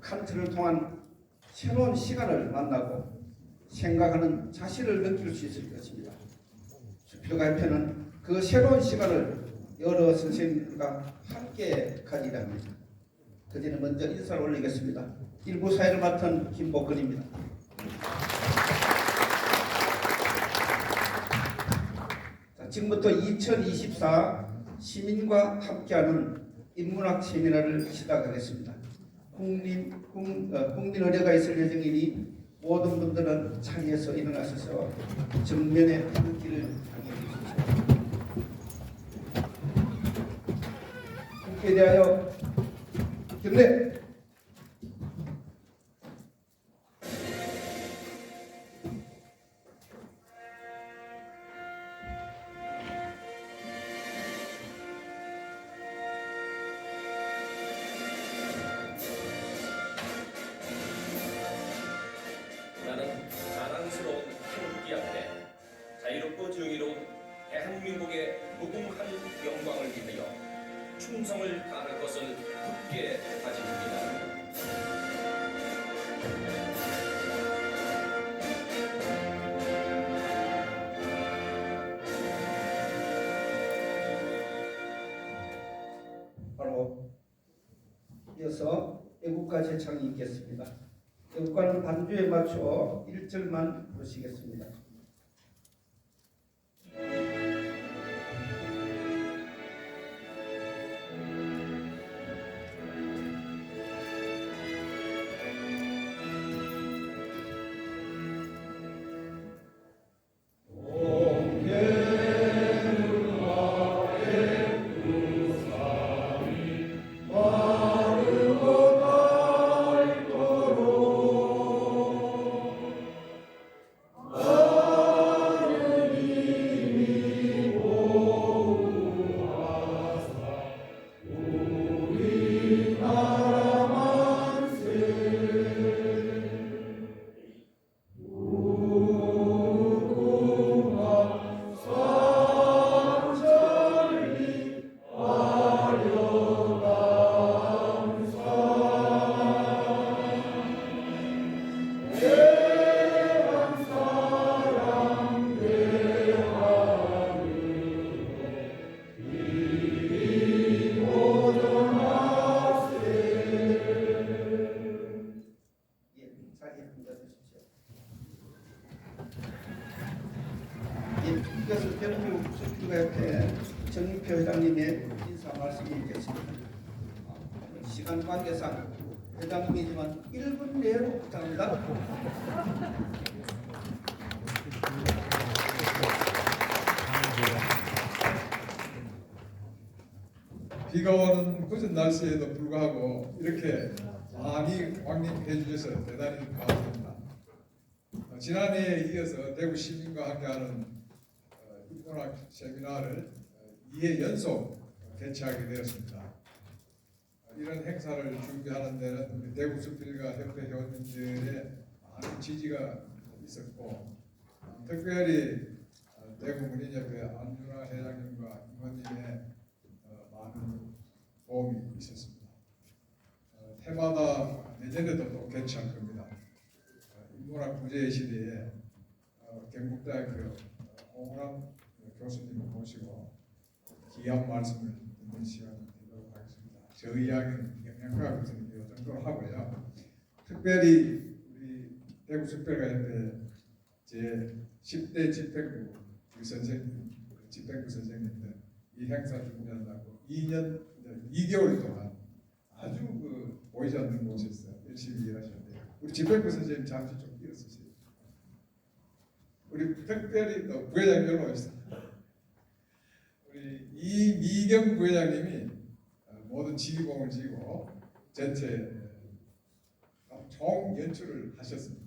칸트를 통한 새로운 시간을 만나고 생각하는 자신을 느낄 수 있을 것입니다. 수필과 협회는 그 새로운 시간을 여러 선생님과 함께 가지려 합니다. 그전에 먼저 인사를 올리겠습니다. 일부 사회를 맡은 김복근입니다. 자, 지금부터 2024 시민과 함께하는 인문학 세미나를 시작하겠습니다. 국민 의례가 있을 예정이니 모든 분들은 자리에서 일어나셔서 정면에 함께를 향해 주십시오. 함께 대하여 경례. 나는 자랑스러운 태극기 앞에 자유롭고 정의로운 대한민국의 무궁한 영광을 위하여 충성을 다할 것을 굳게 다짐합니다. 바로 이어서 애국가 제창이 있겠습니다. 애국가는 반주에 맞춰 1절만 부르시겠습니다. 이것은 대한민국 수필가협회 정립회 회장님의 인사 말씀이 있겠습니다. 시간 관계상 회장님이지만 1분 내로 부탁합니다. 비가 오는 굳은 날씨에도 불구하고 이렇게 많이 왕림해 주셔서 대단히 감사합니다. 지난해에 이어서 대구 시민과 함께하는 인문학 세미나를 2회 연속 개최하게 되었습니다. 이런 행사를 준비하는 데는 우리 대구 수필가 협회 회원님들의 많은 지지가 있었고, 특별히 대구 문인협회 안준하 회장님과 임원님의 많은 도움이 있었습니다. 해마다 내년에도 또 개최할 겁니다. 인문학 부재의 시대에 경북대학교 홍남 교수님을 모시고 귀한 말씀을 듣는 시간을 드리도록 하겠습니다. 저 이야기는 영양가 교수님 이 정도로 하고요. 특별히 우리 대구 수필가협회 제 10대 집행부 우리 선생님, 집행부 선생님들 이 행사 준비한다고 2개월 동안 아주 보이지 않는 곳에서 열심히 일하셨는데 우리 집행부 선생님 잠시 좀 일어서세요. 우리 특별히 또 부회장님 여기 오셨습니다. 우리 이미경 부회장님이 모든 지휘봉을 지고 전체 총 연출을 하셨습니다.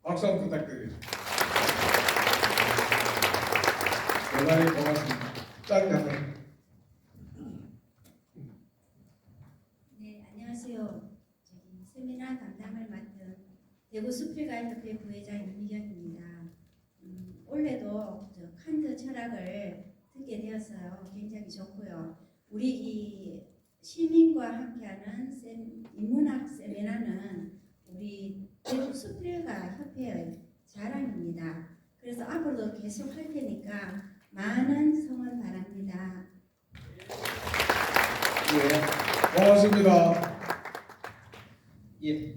박수 한번 부탁드리겠습니다. 대단히 고맙습니다. 짧게 한번. 네, 안녕하세요. 세미나 담당을 맡은 대구 수필가협회 부회장 이미경입니다. 올해도 칸트 철학을 듣게 되어서요 굉장히 좋고요. 우리 이 시민과 함께하는 인문학 세미나 있습니다. 그래서 앞으로도 계속 할 테니까 많은 성원 바랍니다. 예, 고맙습니다. 예,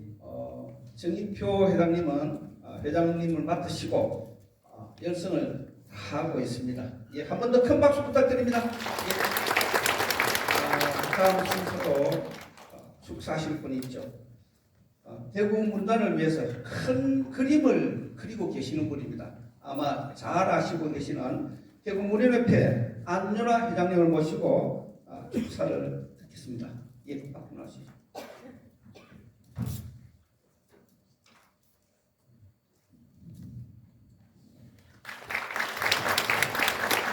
정인표 회장님은 회장님을 맡으시고 열성을 다하고 있습니다. 예, 한 번 더 큰 박수 부탁드립니다. 예. 다음 순서로 축사하실 분이 있죠. 대구 문단을 위해서 큰 그림을 그리고 계시는 분입니다. 아마 잘 아시고 계시는 대구 문예협회 안윤아 회장님을 모시고 축사를 듣겠습니다. 예, 앞으로 나오시죠.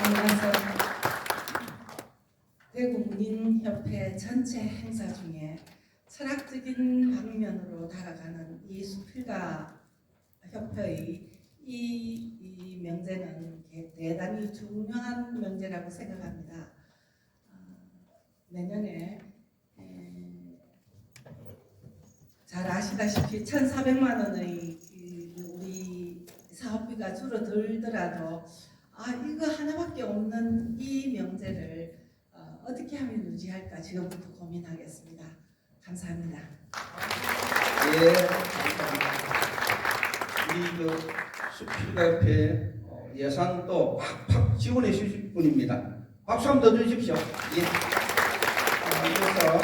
안녕하세요. 대구 문인협회 전체 행사 중에 철학적인 방면으로 다가가는 이 수필가 협회의 이 명제는 대단히 중요한 명제라고 생각합니다. 내년에 잘 아시다시피 1,400만 원의 우리 사업비가 줄어들더라도 이거 하나밖에 없는 이 명제를 어떻게 하면 유지할까 지금부터 고민하겠습니다. 감사합니다. 예, 우리 그 수필가협회 예산도 팍팍 지원해 주실 분입니다. 박수 한번 더 주십시오. 예. 그래서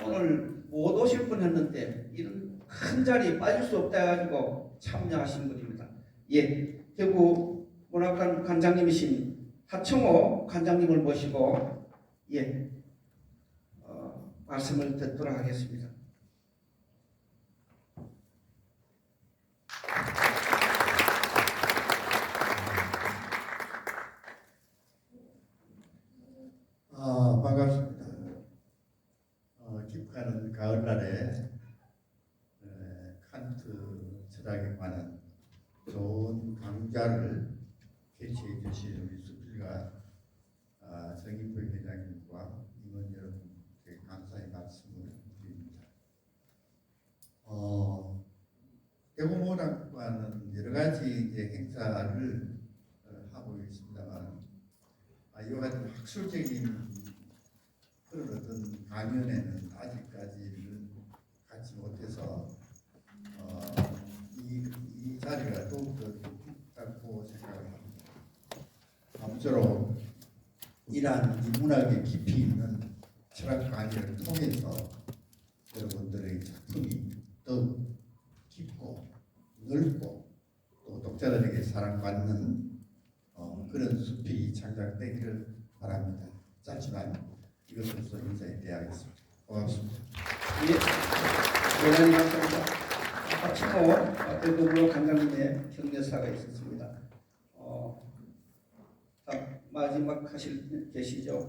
오늘 못 오실 분 했는데 이런 큰 자리에 빠질 수 없다 해가지고 참여하신 분입니다. 예, 대구 문학관 관장님이신 하청호 관장님을 모시고 말씀을 듣도록 하겠습니다. 반갑습니다. 깊가는 가을날에 칸트 철학에 관한 좋은 강좌를 개최해 주신 우리 수필가 정인표 회장님과 임원 여러분께 감사의 말씀을 드립니다. 대구문학관은 여러 가지 행사를 하고 있습니다만 이와 같은 학술적인 그런 어떤 강연에는 아직까지는 갖지 못해서 이 자리가 더욱더 뜻깊다고 생각을 합니다. 아무쪼록 이러한 이 문학의 깊이 있는 철학 강의를 통해서 여러분들의 작품이 더욱 깊고 넓고 또 독자들에게 사랑받는 그런 숲이 창작되기를 바랍니다. 짧지만 이것으로서 인사에 대하겠습니다. 고맙습니다. 예, 대단히 감사합니다. 하청호 대구문학 관장님의 격려사가 있었습니다. 마지막 하실 계시죠?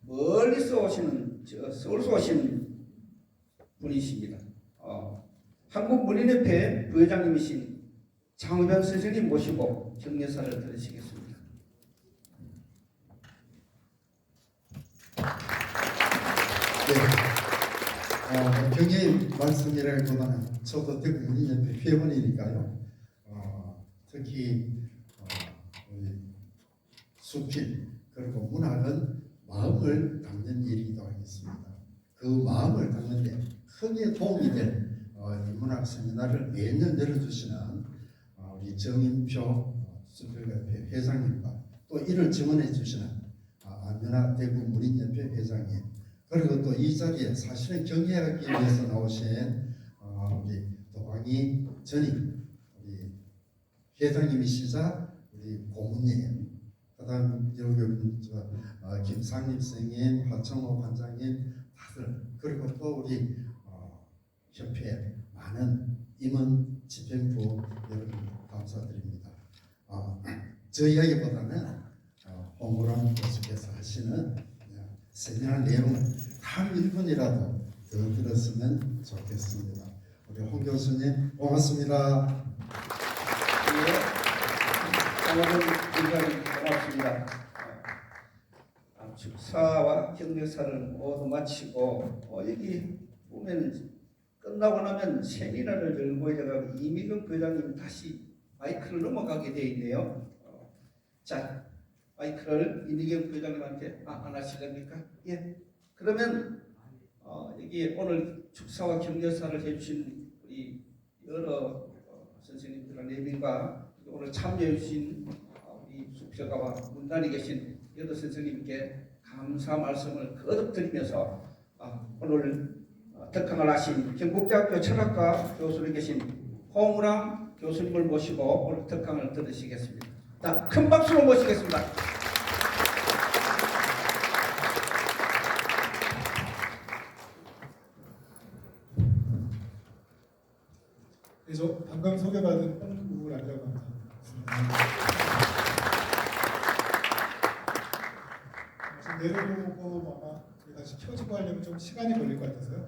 멀리서 오시는 서울서 오신 분이십니다. 한국문인협회 부회장님이신 장우변 선생님 모시고 격려사를 들으시겠습니다. 경의 말씀이라기보다는 저도 대구 문인협회 회원이니까요. 특히 우리 수필 그리고 문학은 마음을 담는 일이기도 하겠습니다. 그 마음을 담는데 크게 도움이 될 이 문학 세미나를 매년 열어주시는 우리 정인표 수필가협회 회장님과 또 이를 지원해 주시는 안윤아 대구 문인협회 회장님 그리고 또 이 자리에 사실은 경의하기 위해서 나오신 우리 도광이 전임 우리 회장님이시자 우리 고문님 그다음 여기 김상립 선생님, 하청호 관장님 다들 그리고 또 우리 협회 많은 임원 집행부 여러분 감사드립니다. 저 이야기보다는 홍구람 교수께서 하시는 세미나 내용을 한 1분이라도 더 들었으면 좋겠습니다. 우리 홍 교수님 고맙습니다. 오늘 인사를 고맙습니다. 축사와 격려사를 모두 마치고 여기 보면 끝나고 나면 세미나를 열고 이제가 이미경 부회장님 다시 마이크를 넘어가게 되어 있네요. 자, 마이크를 이미경 부회장님한테 안 하시렵니까? 예. 그러면 여기 오늘 축사와 격려사를 해주신 우리 여러 선생님들 4명과 오늘 참여해 주신 우리 수표가와 문단에 계신 여러 선생님께 감사 말씀을 거듭 드리면서 오늘 특강을 하신 경북대학교 철학과 교수로 계신 홍우람 교수님을 모시고 오늘 특강을 들으시겠습니다. 자, 큰 박수로 모시겠습니다. 저 방금 소개받은 홍구란이라고 합니다. 지금 내려보고 아마 다시 켜지고 하려면 좀 시간이 걸릴 것 같아서요.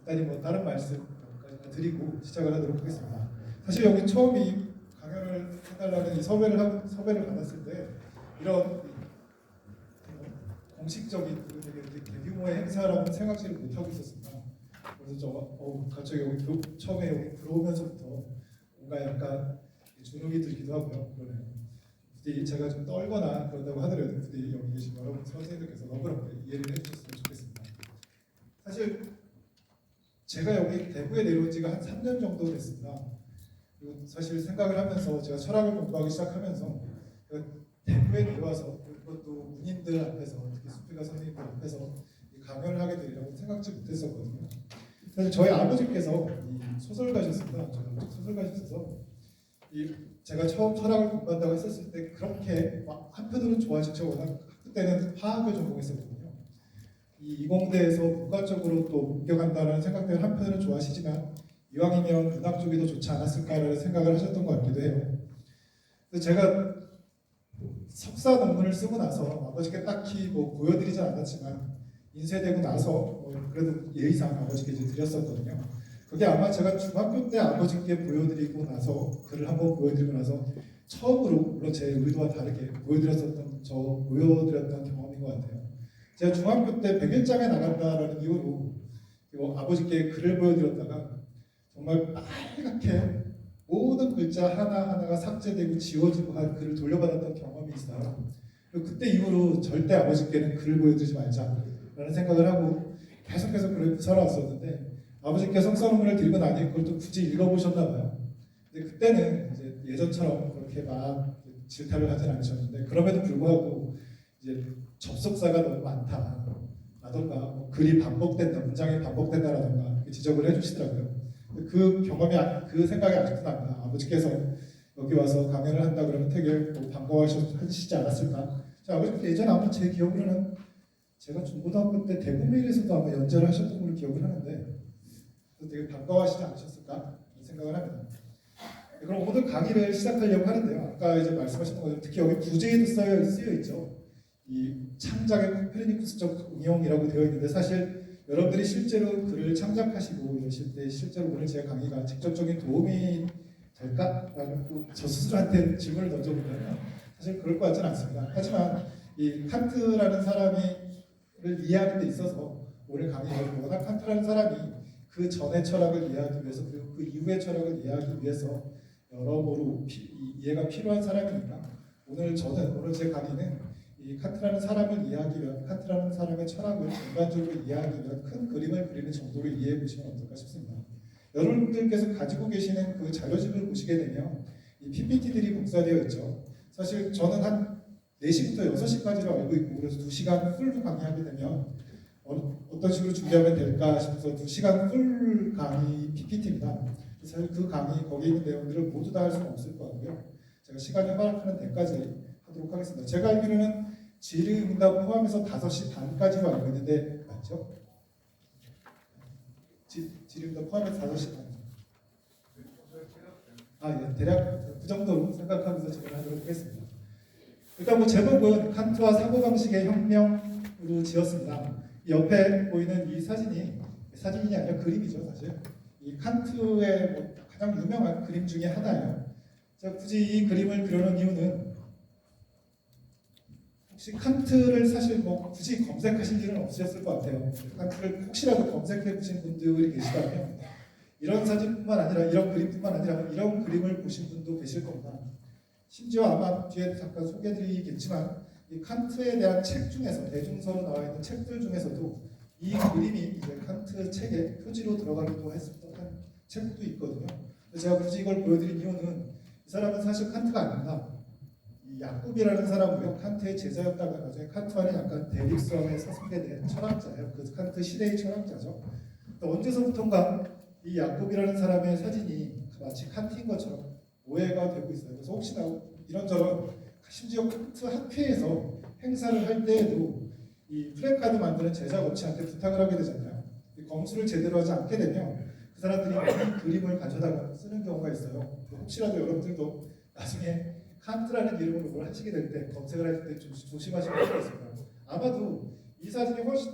일단 다른 말씀까지 드리고 시작을 하도록 하겠습니다. 사실 여기 처음 이 강연을 해달라는 이 섭외를 받았을 때 이런 공식적인 되게 대규모의 행사라고는 생각지를 못하고 있었습니다. 그래서 갑자기 여기 처음에 여기 들어오면서부터 뭔가 약간 주눅이 들기도 하고요. 그러네요. 부디 제가 좀 떨거나 그런다고 하더라도 부디 여기 계신 여러분 선생님들께서 너그럽게 이해를 해주셨으면 좋겠습니다. 사실 제가 여기 대구에 내려온 지가 한 3년 정도 됐습니다. 그리고 사실 생각을 하면서 제가 철학을 공부하기 시작하면서 대구에 내려와서 그것도 문인들 앞에서 특히 수필가 선생님들 앞에서 강연을 하게 되리라고 생각지 못했었거든요. 사실 저희 아버지께서 이 소설가셨습니다. 저는 소설가셨어서 제가 처음 철학을 공부한다고 했었을 때 그렇게 막 한편으로는 좋아하시죠. 워낙 그때는 화학을 전공했었거든요. 이 이공대에서 문과 쪽으로 또 옮겨간다는 생각 때문에 한편으로는 좋아하시지만 이왕이면 문학 쪽이 더 좋지 않았을까라는 생각을 하셨던 것 같기도 해요. 그래서 제가 석사 논문을 쓰고 나서 아버지께 딱히 보여드리지 않았지만 인쇄되고 나서 그래도 예의상 아버지께 이제 드렸었거든요. 그게 아마 제가 중학교 때 아버지께 보여드리고 나서 글을 한번 보여드리고 나서 처음으로 물론 제 의도와 다르게 보여드렸던 경험인 것 같아요. 제가 중학교 때 100일장에 나간다라는 이유로 아버지께 글을 보여드렸다가 정말 빨갛게 모든 글자 하나하나가 삭제되고 지워지고 한 글을 돌려받았던 경험이 있어요. 그리고 그때 이후로 절대 아버지께는 글을 보여드리지 말자라는 생각을 하고 계속해서 글을 살아왔었는데 아버지께서 석사 논문을 들고 나니 그걸 또 굳이 읽어보셨나 봐요. 근데 그때는 이제 예전처럼 그렇게 막 질타를 하진 않으셨는데 그럼에도 불구하고 이제 접속사가 너무 많다라던가 글이 반복된다, 문장이 반복된다라던가 지적을 해주시더라고요. 그 경험이 그 생각이 아직도 납니다. 아버지께서 여기 와서 강연을 한다 그러면 되게 반가워하시지 않았을까? 아버지께서 예전에 아마 제 기억으로는 제가 중고등학교 때 대구메일에서도 아마 연재를 하셨던 걸로 기억을 하는데 되게 반가워하시지 않으셨을까 생각을 합니다. 그럼 오늘 강의를 시작하려고 하는데요. 아까 이제 말씀하셨던 것처럼 특히 여기 부제에도 쓰여 있죠. 이 창작의 코페르니쿠스적 응용이라고 되어 있는데 사실 여러분들이 실제로 글을 창작하시고 이러실 때 실제로 오늘 제 강의가 직접적인 도움이 될까라는 저 스스로한테 질문을 던져보면 사실 그럴 것 같지는 않습니다. 하지만 이 칸트라는 사람을 이해하는 데 있어서 오늘 강의를 워낙 칸트라는 사람이 그 전의 철학을 이해하기 위해서 그리고 그 이후의 철학을 이해하기 위해서 여러모로 이해가 필요한 사람이니까 오늘 제 강의는 이 칸트라는 사람을 이해하기 위한 칸트라는 사람의 철학을 전반적으로 이해하기 위한 큰 그림을 그리는 정도로 이해해 보시면 어떨까 싶습니다. 여러분들께서 가지고 계시는 그 자료집을 보시게 되면 이 PPT들이 복사되어 있죠. 사실 저는 한 4시부터 6시까지로 알고 있고 그래서 2시간 풀로 강의하게 되면 어떤 식으로 준비하면 될까 싶어서 2시간 풀 강의 PPT입니다. 사실 그 강의 거기에 있는 내용들을 모두 다 할 수는 없을 것 같고요. 제가 시간이 허락하는 데까지 하도록 하겠습니다. 제가 알기로는 질의응답 포함해서 5시 반까지로 알고 있는데 맞죠? 질의응답 포함해서 5시 반. 예, 대략 그 정도로 생각하면서 진행하도록 하겠습니다. 일단 제목은 칸트와 사고방식의 혁명으로 지었습니다. 이 옆에 보이는 이 사진이 아니라 그림이죠, 사실. 이 칸트의 가장 유명한 그림 중에 하나예요. 제가 굳이 이 그림을 그려놓은 이유는 혹시 칸트를 사실 굳이 검색하실 일은 없으셨을 것 같아요. 칸트를 혹시라도 검색해 보신 분들이 계시다면 이런 사진뿐만 아니라 이런 그림뿐만 아니라 이런 그림을 보신 분도 계실 겁니다. 심지어 아마 뒤에 잠깐 소개해드리겠지만 이 칸트에 대한 책 중에서 대중서로 나와 있는 책들 중에서도 이 그림이 이제 칸트 책의 표지로 들어가기도 했었던 책도 있거든요. 제가 굳이 이걸 보여드린 이유는 이 사람은 사실 칸트가 아닙니다. 이 야콥이라는 사람은요 칸트의 제자였다가 나중에 칸트와는 약간 대립선에 서게 된 철학자예요. 그 칸트 시대의 철학자죠. 언제서부턴가 이 야콥이라는 사람의 사진이 마치 칸트인 것처럼 오해가 되고 있어요. 그래서 혹시나 이런저런 심지어 칸트 학회에서 행사를 할 때에도 이 플래카드 만드는 제자 업체한테 부탁을 하게 되잖아요. 검수를 제대로 하지 않게 되면 그 사람들이 이 그림을 가져다가 쓰는 경우가 있어요. 혹시라도 여러분들도 나중에 칸트라는 이름으로 뭘 하시게 될 때 검색을 할 때 좀 조심하시면 좋겠습니다. 아마도 이 사진이 훨씬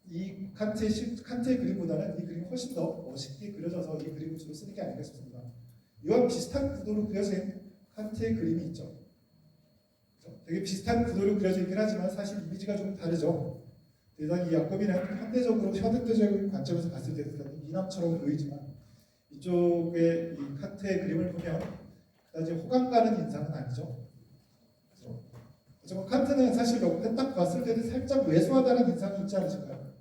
이 칸트의 그림보다는 이 그림이 훨씬 더 멋있게 그려져서 이 그림을 주로 쓰는 게 아닌가 싶습니다. 이와 비슷한 구도로 그려진 칸트의 그림이 있죠. 되게 비슷한 구도로 그려져 있긴 하지만 사실 이미지가 좀 다르죠. 대단히 이 야콥이는 현대적인 관점에서 봤을 때 대단히 미남처럼 보이지만 이쪽에 이 칸트의 그림을 보면 그다지 호감 가는 인상은 아니죠. 그렇죠? 칸트는 사실 옆에 딱 봤을 때는 살짝 왜소하다는 인상이 있지 않으실까요?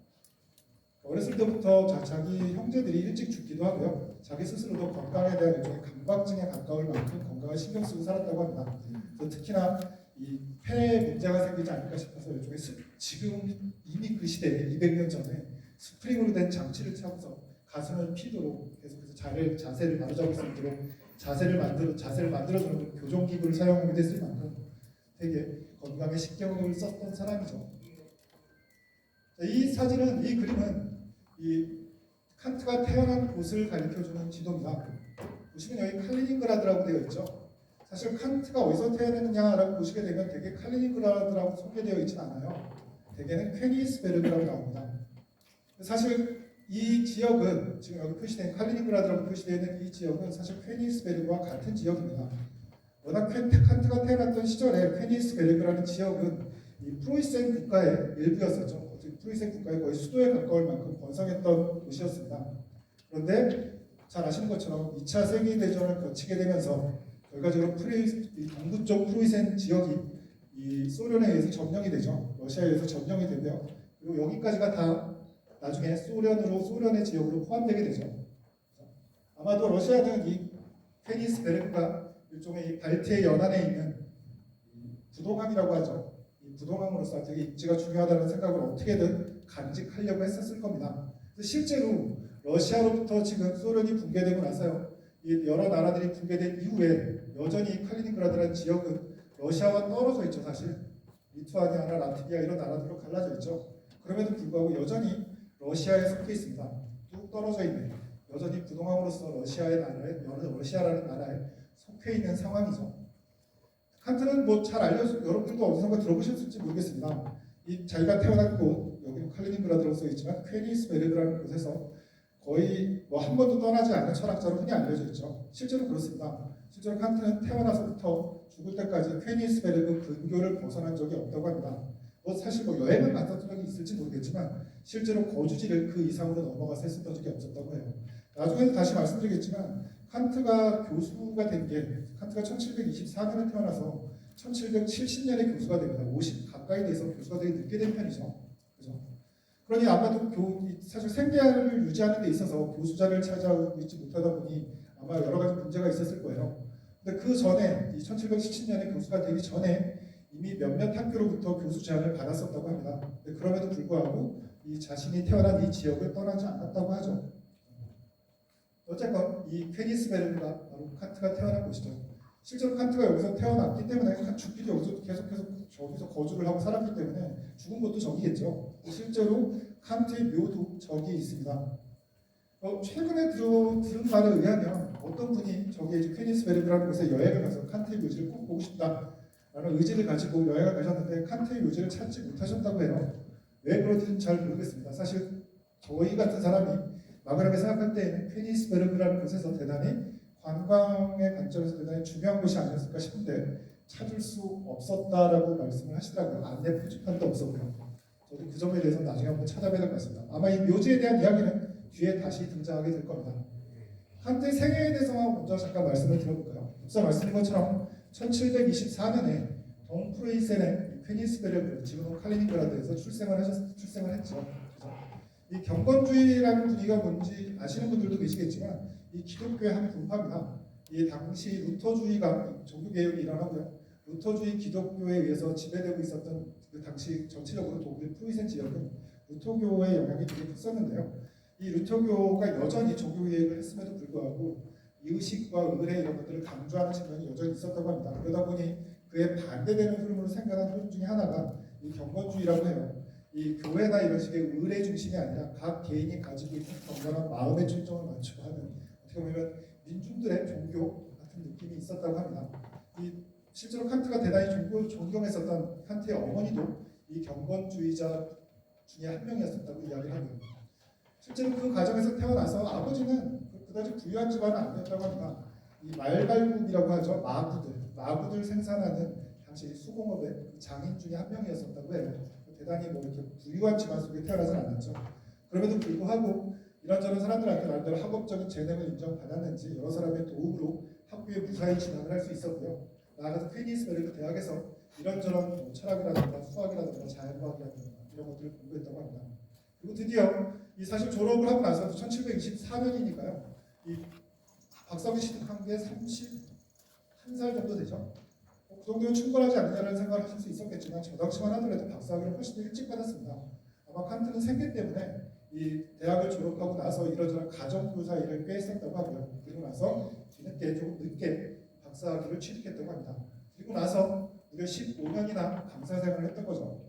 어렸을 때부터 자기 형제들이 일찍 죽기도 하고요. 자기 스스로도 건강에 대한 일종의 감각증에 가까울 만큼 건강을 신경 쓰고 살았다고 합니다. 그래서 특히나 이 폐에 문제가 생기지 않을까 싶어서 일종의 지금 이미 그 시대에 200년 전에 스프링으로 된 장치를 차고서 가슴을 피도록 계속해서 자세를 바로잡을 수 있도록 자세를 만들어주는 교정기구를 사용하게 됐을 만큼 되게 건강에 신경을 썼던 사람이죠. 이 사진은, 이 그림은 이 칸트가 태어난 곳을 가리켜주는 지도입니다. 보시면 여기 칼리닝그라드라고 되어 있죠. 사실 칸트가 어디서 태어났느냐라고 보시게 되면 되게 칼리닝그라드라고 소개되어 있지는 않아요. 대개는 퀘니스베르그라고 나옵니다. 사실 이 지역은 지금 여기 표시된 칼리닝그라드라고 표시되어 있는 이 지역은 사실 퀘니스베르그와 같은 지역입니다. 워낙 칸트가 태어났던 시절에 퀘니스베르그라는 지역은 이 프로이센 국가의 일부였었죠. 프로이센 국가의 거의 수도에 가까울 만큼 번성했던 도시였습니다. 그런데 잘 아시는 것처럼 2차 세계대전을 거치게 되면서 결과적으로 동부 쪽 프로이센 지역이 이 소련에 의해서 점령이 되죠. 러시아에 의해서 점령이 되고요. 그리고 여기까지가 다 나중에 소련의 지역으로 포함되게 되죠. 아마도 러시아는 이 퀘니스베르그가 일종의 이 발트해 연안에 있는 부동항이라고 하죠. 이 부동항으로서 되게 입지가 중요하다는 생각을 어떻게든 간직하려고 했었을 겁니다. 실제로 러시아로부터 지금 소련이 붕괴되고 나서요. 이 여러 나라들이 붕괴된 이후에 여전히 칼리닝그라드라는 지역은 러시아와 떨어져 있죠. 사실 리투아니아나 라트비아 이런 나라들로 갈라져 있죠. 그럼에도 불구하고 여전히 러시아에 속해 있습니다. 뚝 떨어져 있는 여전히 부동항으로서 러시아라는 나라에 속해 있는 상황이죠. 칸트는 뭐 잘 여러분들도 어디선가 들어보셨을지 모르겠습니다. 이 자기가 태어난 곳 여기는 칼리닝그라드라고 써 있지만 퀘니스베르그라는 곳에서 거의 뭐 한 번도 떠나지 않는 철학자로 흔히 알려져 있죠. 실제로 그렇습니다. 실제로 칸트는 태어나서부터 죽을 때까지 퀘니스베르그 근교를 벗어난 적이 없다고 합니다. 뭐 사실 뭐 여행을 갔던 적이 있을지 모르겠지만 실제로 거주지를 그 이상으로 넘어가서 했었던 적이 없었다고 해요. 나중에 다시 말씀드리겠지만 칸트가 교수가 된 게 칸트가 1724년에 태어나서 1770년에 교수가 됩니다. 50 가까이 돼서 교수가 되게 늦게 된 편이죠. 그죠? 그러니 아마도 사실 생계를 유지하는 데 있어서 교수 자리를 차지하고 있지 못하다 보니 아마 여러 가지 문제가 있었을 거예요. 근데 그 전에 1770년에 교수가 되기 전에 이미 몇몇 학교로부터 교수 제안을 받았었다고 합니다. 근데 그럼에도 불구하고 이 자신이 태어난 이 지역을 떠나지 않았다고 하죠. 어쨌건 이 퀘니스베르그가 바로 칸트가 태어난 곳이죠. 실제로 칸트가 여기서 태어났기 때문에 죽기도 여기서 계속해서 저기서 거주를 하고 살았기 때문에 죽은 것도 저기겠죠. 실제로 칸트의 묘도 저기 있습니다. 최근에 들은 말에 의하면 어떤 분이 저기 이제 퀘니스베르그라는 곳에 여행을 가서 칸트의 묘지를 꼭 보고 싶다라는 의지를 가지고 여행을 가셨는데 칸트의 묘지를 찾지 못하셨다고 해요. 왜 그런지는 잘 모르겠습니다. 사실 저희 같은 사람이 막연하게 생각할 때에는 퀘니스베르그라는 곳에서 대단히 관광의 관점에서 대단히 중요한 곳이 아니었을까 싶은데 찾을 수 없었다라고 말씀을 하시더라고요. 안내 표지판도 없었고요. 저도 그 점에 대해서 나중에 한번 찾아봐야 될 것 같습니다. 아마 이 묘지에 대한 이야기는 뒤에 다시 등장하게 될 겁니다. 칸트의 생애에 대해서 먼저 잠깐 말씀을 드려볼까요? 앞서 말씀드린 것처럼 1724년에 동프로이센의 퀘니스베르크, 지금은 칼리닝그라드에서 출생을 했죠. 그죠? 이 경건주의라는 분위기가 뭔지 아시는 분들도 계시겠지만 이 기독교의 한 분파입니다. 이 당시 루터주의가 종교개혁이 일어나고요. 루터주의 기독교에 의해서 지배되고 있었던 그 당시 전체적으로 독일 프로이센 지역은 루터교의 영향이 되게 컸었는데요. 이 루터교가 여전히 종교개혁을 했음에도 불구하고 의식과 의례 이런 것들을 강조하는 측면이 여전히 있었다고 합니다. 그러다 보니 그에 반대되는 흐름으로 생겨난 흐름 중에 하나가 이 경건주의라고 해요. 이 교회나 이런 식의 의례 중심이 아니라 각 개인이 가지고 있는 건강한 마음의 초점을 맞추고 하는, 어떻게 보면 민중들의 종교 같은 느낌이 있었다고 합니다. 이 실제로 칸트가 대단히 존경했었던 칸트의 어머니도 이 경건주의자 중에 한 명이었었다고 이야기를 하고요. 실제로 그 가정에서 태어나서 아버지는 그다지 부유한 집안은 아니었다고 합니다. 이 말발굽이라고 하죠. 마구들 생산하는 당시 수공업의 장인 중에 한 명이었었다고 해요. 대단히 뭐 이렇게 부유한 집안 속에 태어나진 않았죠. 그럼에도 불구하고 이런저런 사람들한테 나름대로 학업적인 재능을 인정받았는지 여러 사람의 도움으로 학교에 무사히 진학을 할 수 있었고요. 나아가서 퀘니스베르크 대학에서 이런저런 뭐 철학이라든가 수학이라든가 자연과학이라든가 이런 것들을 공부했다고 합니다. 그리고 드디어 이 사실 졸업을 하고 나서 1724년이니까요. 이 박사학위 취득한 게 31살 정도 되죠. 그 정도면 충분하지 않느냐라는 생각을 하실 수 있었겠지만 저 당시만 하더라도 박사학위를 훨씬 더 일찍 받았습니다. 아마 칸트는 생계 때문에 이 대학을 졸업하고 나서 이런저런 가정교사 일을 꽤 했었다고 하고요. 그리고 나서 뒤늦게 조금 늦게 박사학위를 취득했다고 합니다. 그리고 나서 무려 15년이나 강사 생활을 했던 거죠.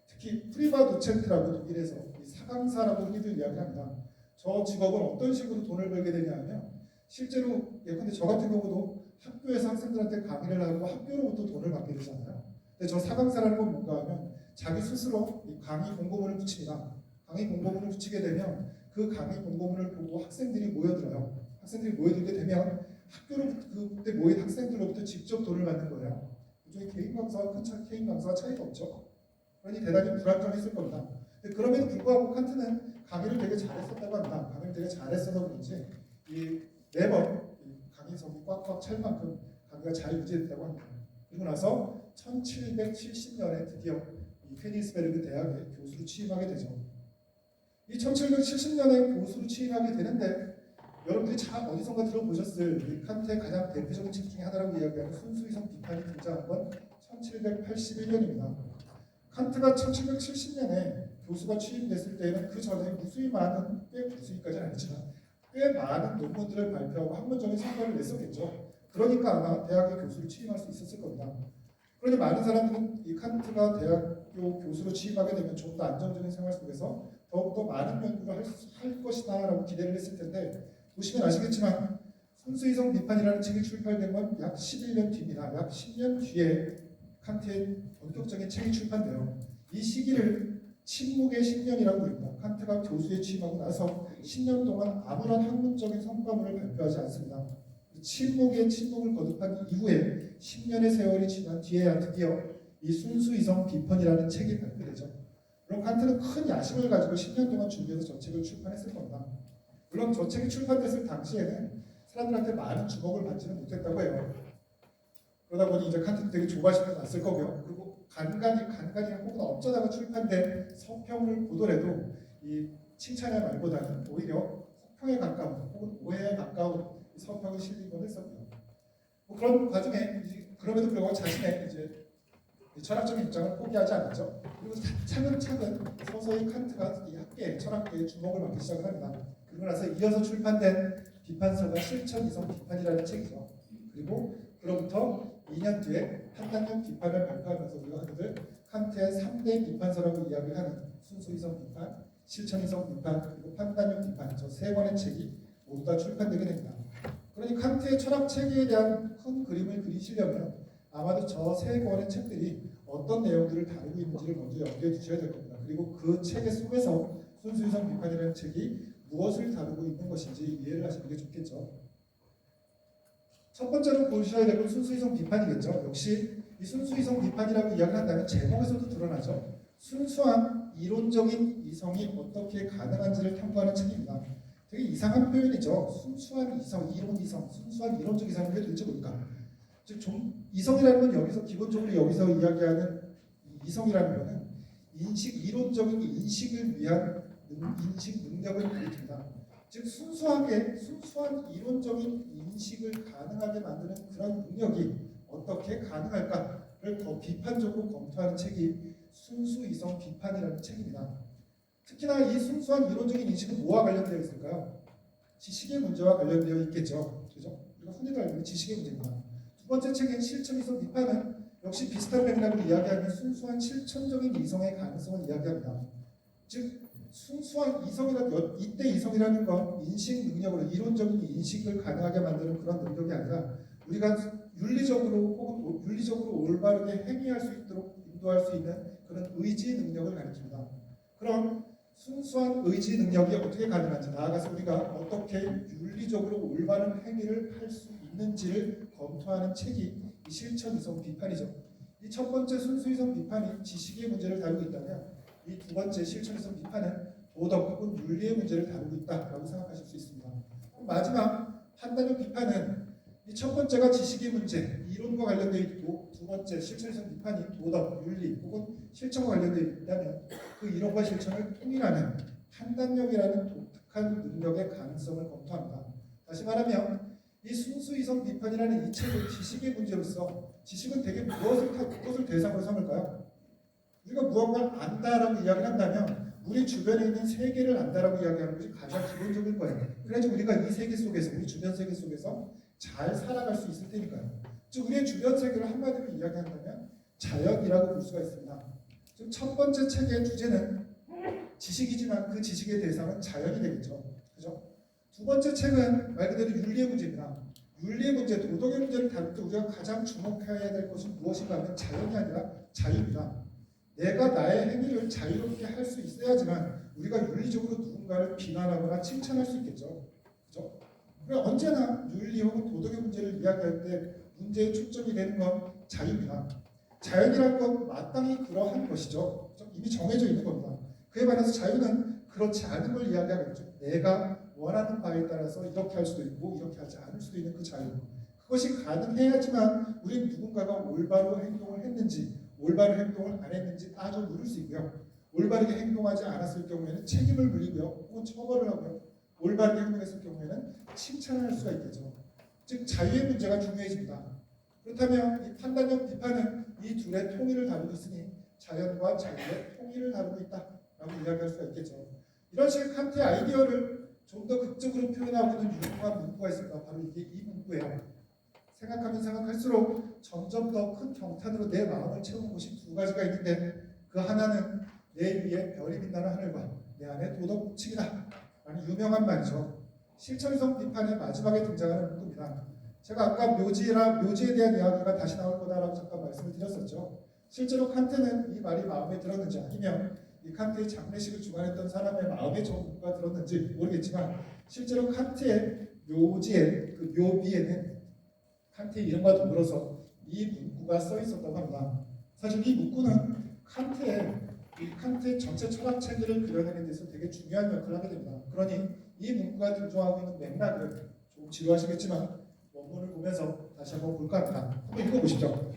특히 프리바 도첸트라고 독일에서 이 사강사라고 흔히들 이야기합니다. 저 직업은 어떤 식으로 돈을 벌게 되냐 하면 실제로 예컨대 저 같은 경우도 학교에서 학생들한테 강의를 하고 학교로부터 돈을 받게 되잖아요. 근데 저 사강사라는 건 뭔가 하면 자기 스스로 이 강의 공고문을 붙입니다. 강의 공고문을 붙이게 되면 그 강의 공고문을 보고 학생들이 모여들어요. 학생들이 모여들게 되면 학교로부터 그때 모인 학생들로부터 직접 돈을 받는 거예요. 그중에 개인 강사와 개인 강사와 차이가 없죠. 그러니 대단히 불안정했을 겁니다. 근데 그럼에도 불구하고 칸트는 강의를 되게 잘했었다고 합니다. 강의를 되게 잘했어서 그런지 매번 강의석이 꽉꽉 찰 만큼 강의가 잘 유지됐다고 합니다. 그리고 나서 1770년에 드디어 이 퀘니스베르크 대학에 교수로 취임하게 되죠. 이 1770년에 교수로 취임하게 되는데 여러분들이 잘 어디선가 들어보셨을 이 칸트의 가장 대표적인 책 중에 하나라고 이야기하는 순수이성 비판이 등장한 건 1781년입니다. 칸트가 1770년에 교수가 취임됐을 때에는 그 전에 무수히 많은, 꽤 무수히까지는 아니지만 꽤 많은 논문들을 발표하고 학문적인 성과를 냈었겠죠. 그러니까 아마 대학의 교수로 취임할 수 있었을 겁니다. 그런데 많은 사람들은 이 칸트가 대학교 교수로 취임하게 되면 좀 더 안정적인 생활 속에서 더욱더 많은 연구를 할 것이다 라고 기대를 했을 텐데, 보시면 아시겠지만 순수이성 비판이라는 책이 출판된 건 약 11년 뒤입니다. 약 10년 뒤에 칸트의 본격적인 책이 출판돼요. 이 시기를 침묵의 10년이라고 부릅니다. 칸트가 교수에 취임하고 나서 10년 동안 아무런 학문적인 성과물을 발표하지 않습니다. 침묵을 거듭한 이후에 10년의 세월이 지난 뒤에야 드디어 이 순수이성 비판이라는 책이 발표되죠. 그럼 칸트는 큰 야심을 가지고 10년 동안 준비해서 저 책을 출판했을 겁니다. 물론 저 책이 출판됐을 당시에는 사람들한테 많은 주목을 받지는 못했다고 해요. 그러다 보니 이제 칸트도 되게 조바심이 났을 거고요. 그리고 간간히 혹은 어쩌다가 출판된 서평을 보더라도 이 칭찬의 말보다는 오히려 혹평에 가까운 혹은 오해에 가까운 서평이 실리곤 했었고요. 뭐 그런 과정에 그럼에도 불구하고 자신의 이제 철학적인 입장을 포기하지 않았죠. 그리고 차근차근 서서히 칸트가 이 학계의 철학계의 주목을 받기 시작을 합니다. 그리고 나서 이어서 출판된 비판서가 실천이성 비판이라는 책이죠. 그리고 그로부터 2년 뒤에 판단력 비판을 발표하면서 우리가 하거든 칸트의 3대 비판서라고 이야기를 하는 순수이성 비판, 실천이성 비판, 그리고 판단력 비판, 저 세 권의 책이 모두 다 출판되게 됩니다. 그러니 칸트의 철학 체계에 대한 큰 그림을 그리시려면 아마도 저 세 권의 책들이 어떤 내용들을 다루고 있는지를 먼저 염두에 두셔야 될 겁니다. 그리고 그 책의 속에서 순수이성 비판이라는 책이 무엇을 다루고 있는 것인지 이해를 하시는 게 좋겠죠. 첫 번째로 보셔야 될 건 순수이성 비판이겠죠. 역시 이 순수이성 비판이라고 이야기를 한다면 제목에서도 드러나죠. 순수한 이론적인 이성이 어떻게 가능한지를 탐구하는 책입니다. 되게 이상한 표현이죠. 순수한 이성, 이론 이성, 순수한 이론적 이성이 도대체 뭘까? 즉 이성이라는 건 여기서 기본적으로 여기서 이야기하는 이성이라는 것은 이론적인 인식을 위한 인식 능력을 가리킵니다. 즉 순수한 이론적인 인식을 가능하게 만드는 그런 능력이 어떻게 가능할까를 더 비판적으로 검토하는 책이 순수 이성 비판이라는 책입니다. 특히나 이 순수한 이론적인 인식은 뭐와 관련되어 있을까요? 지식의 문제와 관련되어 있겠죠. 그죠? 우리가 흔히도 알고 있는 지식의 문제입니다. 두 번째 책인 실천 이성 비판은 역시 비슷한 맥락을 이야기하는 순수한 실천적인 이성의 가능성을 이야기합니다. 즉 순수한 이성이라는 이때 이성이라는 건 인식 능력으로 이론적인 인식을 가능하게 만드는 그런 능력이 아니라 우리가 윤리적으로 올바르게 행위할 수 있도록 인도할 수 있는 그런 의지 능력을 가리킵니다. 그럼 순수한 의지 능력이 어떻게 가능한지 나아가서 우리가 어떻게 윤리적으로 올바른 행위를 할 수 있는지를 검토하는 책이 이 실천 이성 비판이죠. 이 첫 번째 순수 이성 비판이 지식의 문제를 다루고 있다면 이 두 번째 실천 이성 비판은 도덕 혹은 윤리의 문제를 다루고 있다라고 생각하실 수 있습니다. 마지막 판단형 비판은 이 첫 번째가 지식의 문제, 이론과 관련되어 있고 두 번째 실천 이성 비판이 도덕, 윤리 혹은 실천과 관련되어 있다면 그 이론과 실천을 통일하는 판단력이라는 독특한 능력의 가능성을 검토합니다. 다시 말하면 이 순수 이성 비판이라는 이 책은 지식의 문제로서 지식은 대개 무엇을 대상으로 삼을까요? 우리가 무언가를 안다라고 이야기를 한다면 우리 주변에 있는 세계를 안다라고 이야기하는 것이 가장 기본적인 거예요. 그래야지 우리가 이 세계 속에서 우리 주변 세계 속에서 잘 살아갈 수 있을 테니까요. 즉 우리의 주변 세계를 한마디로 이야기한다면 자연이라고 볼 수가 있습니다. 즉 첫 번째 책의 주제는 지식이지만 그 지식의 대상은 자연이 되겠죠. 그죠? 두 번째 책은 말 그대로 윤리의 문제입니다. 윤리의 문제, 도덕의 문제를 다룰 때 우리가 가장 주목해야 될 것은 무엇인가 하면 자연이 아니라 자유입니다. 내가 나의 행위를 자유롭게 할 수 있어야지만 우리가 윤리적으로 누군가를 비난하거나 칭찬할 수 있겠죠. 그죠? 그러니까 언제나 윤리 혹은 도덕의 문제를 이야기할 때 문제의 초점이 되는 건 자유입니다. 자연이란 건 마땅히 그러한 것이죠. 이미 정해져 있는 겁니다. 그에 반해서 자유는 그렇지 않은 걸 이야기하겠죠. 내가 원하는 바에 따라서 이렇게 할 수도 있고 이렇게 하지 않을 수도 있는 그 자유. 그것이 가능해야지만 우리 누군가가 올바로 행동을 했는지 올바른 행동을 안 했는지 따져 물을 수 있고요. 올바르게 행동하지 않았을 경우에는 책임을 물리고요. 혹은 처벌을 하고요. 올바르게 행동했을 경우에는 칭찬을 할 수가 있겠죠. 즉 자유의 문제가 중요해집니다. 그렇다면 이 판단력 비판은 이 둘의 통일을 다루고 있으니 자연과 자유의 통일을 다루고 있다라고 이야기할 수가 있겠죠. 이런 식의 칸트의 아이디어를 좀 더 극적으로 표현하고 있는 유명한 문구가 있습니다. 바로 이게 이 문구예요. 생각하면 생각할수록 점점 더 큰 경탄으로 내 마음을 채우는 곳이 두 가지가 있는데 그 하나는 내 위에 별이 빛나는 하늘과 내 안에 도덕 법칙이다 라는 유명한 말이죠. 실천성 비판의 마지막에 등장하는 문구입니다. 제가 아까 묘지에 대한 이야기가 다시 나올 거다라고 잠깐 말씀을 드렸었죠. 실제로 칸트는 이 말이 마음에 들었는지 아니면 이 칸트의 장례식을 주관했던 사람의 마음에 저 문구가 들었는지 모르겠지만 실제로 칸트의 묘지에 그 묘비에는 칸트의 이름과 더불어서 이 문구가 써 있었다고 합니다. 사실 이 문구는 칸트의 전체 철학 체계를 그려내는 데서 되게 중요한 역할을 하게 됩니다. 그러니 이 문구가 등장하고 있는 맥락을 좀 지루하시겠지만 원문을 보면서 다시 한번 볼까 합니다. 한번 읽어보시죠.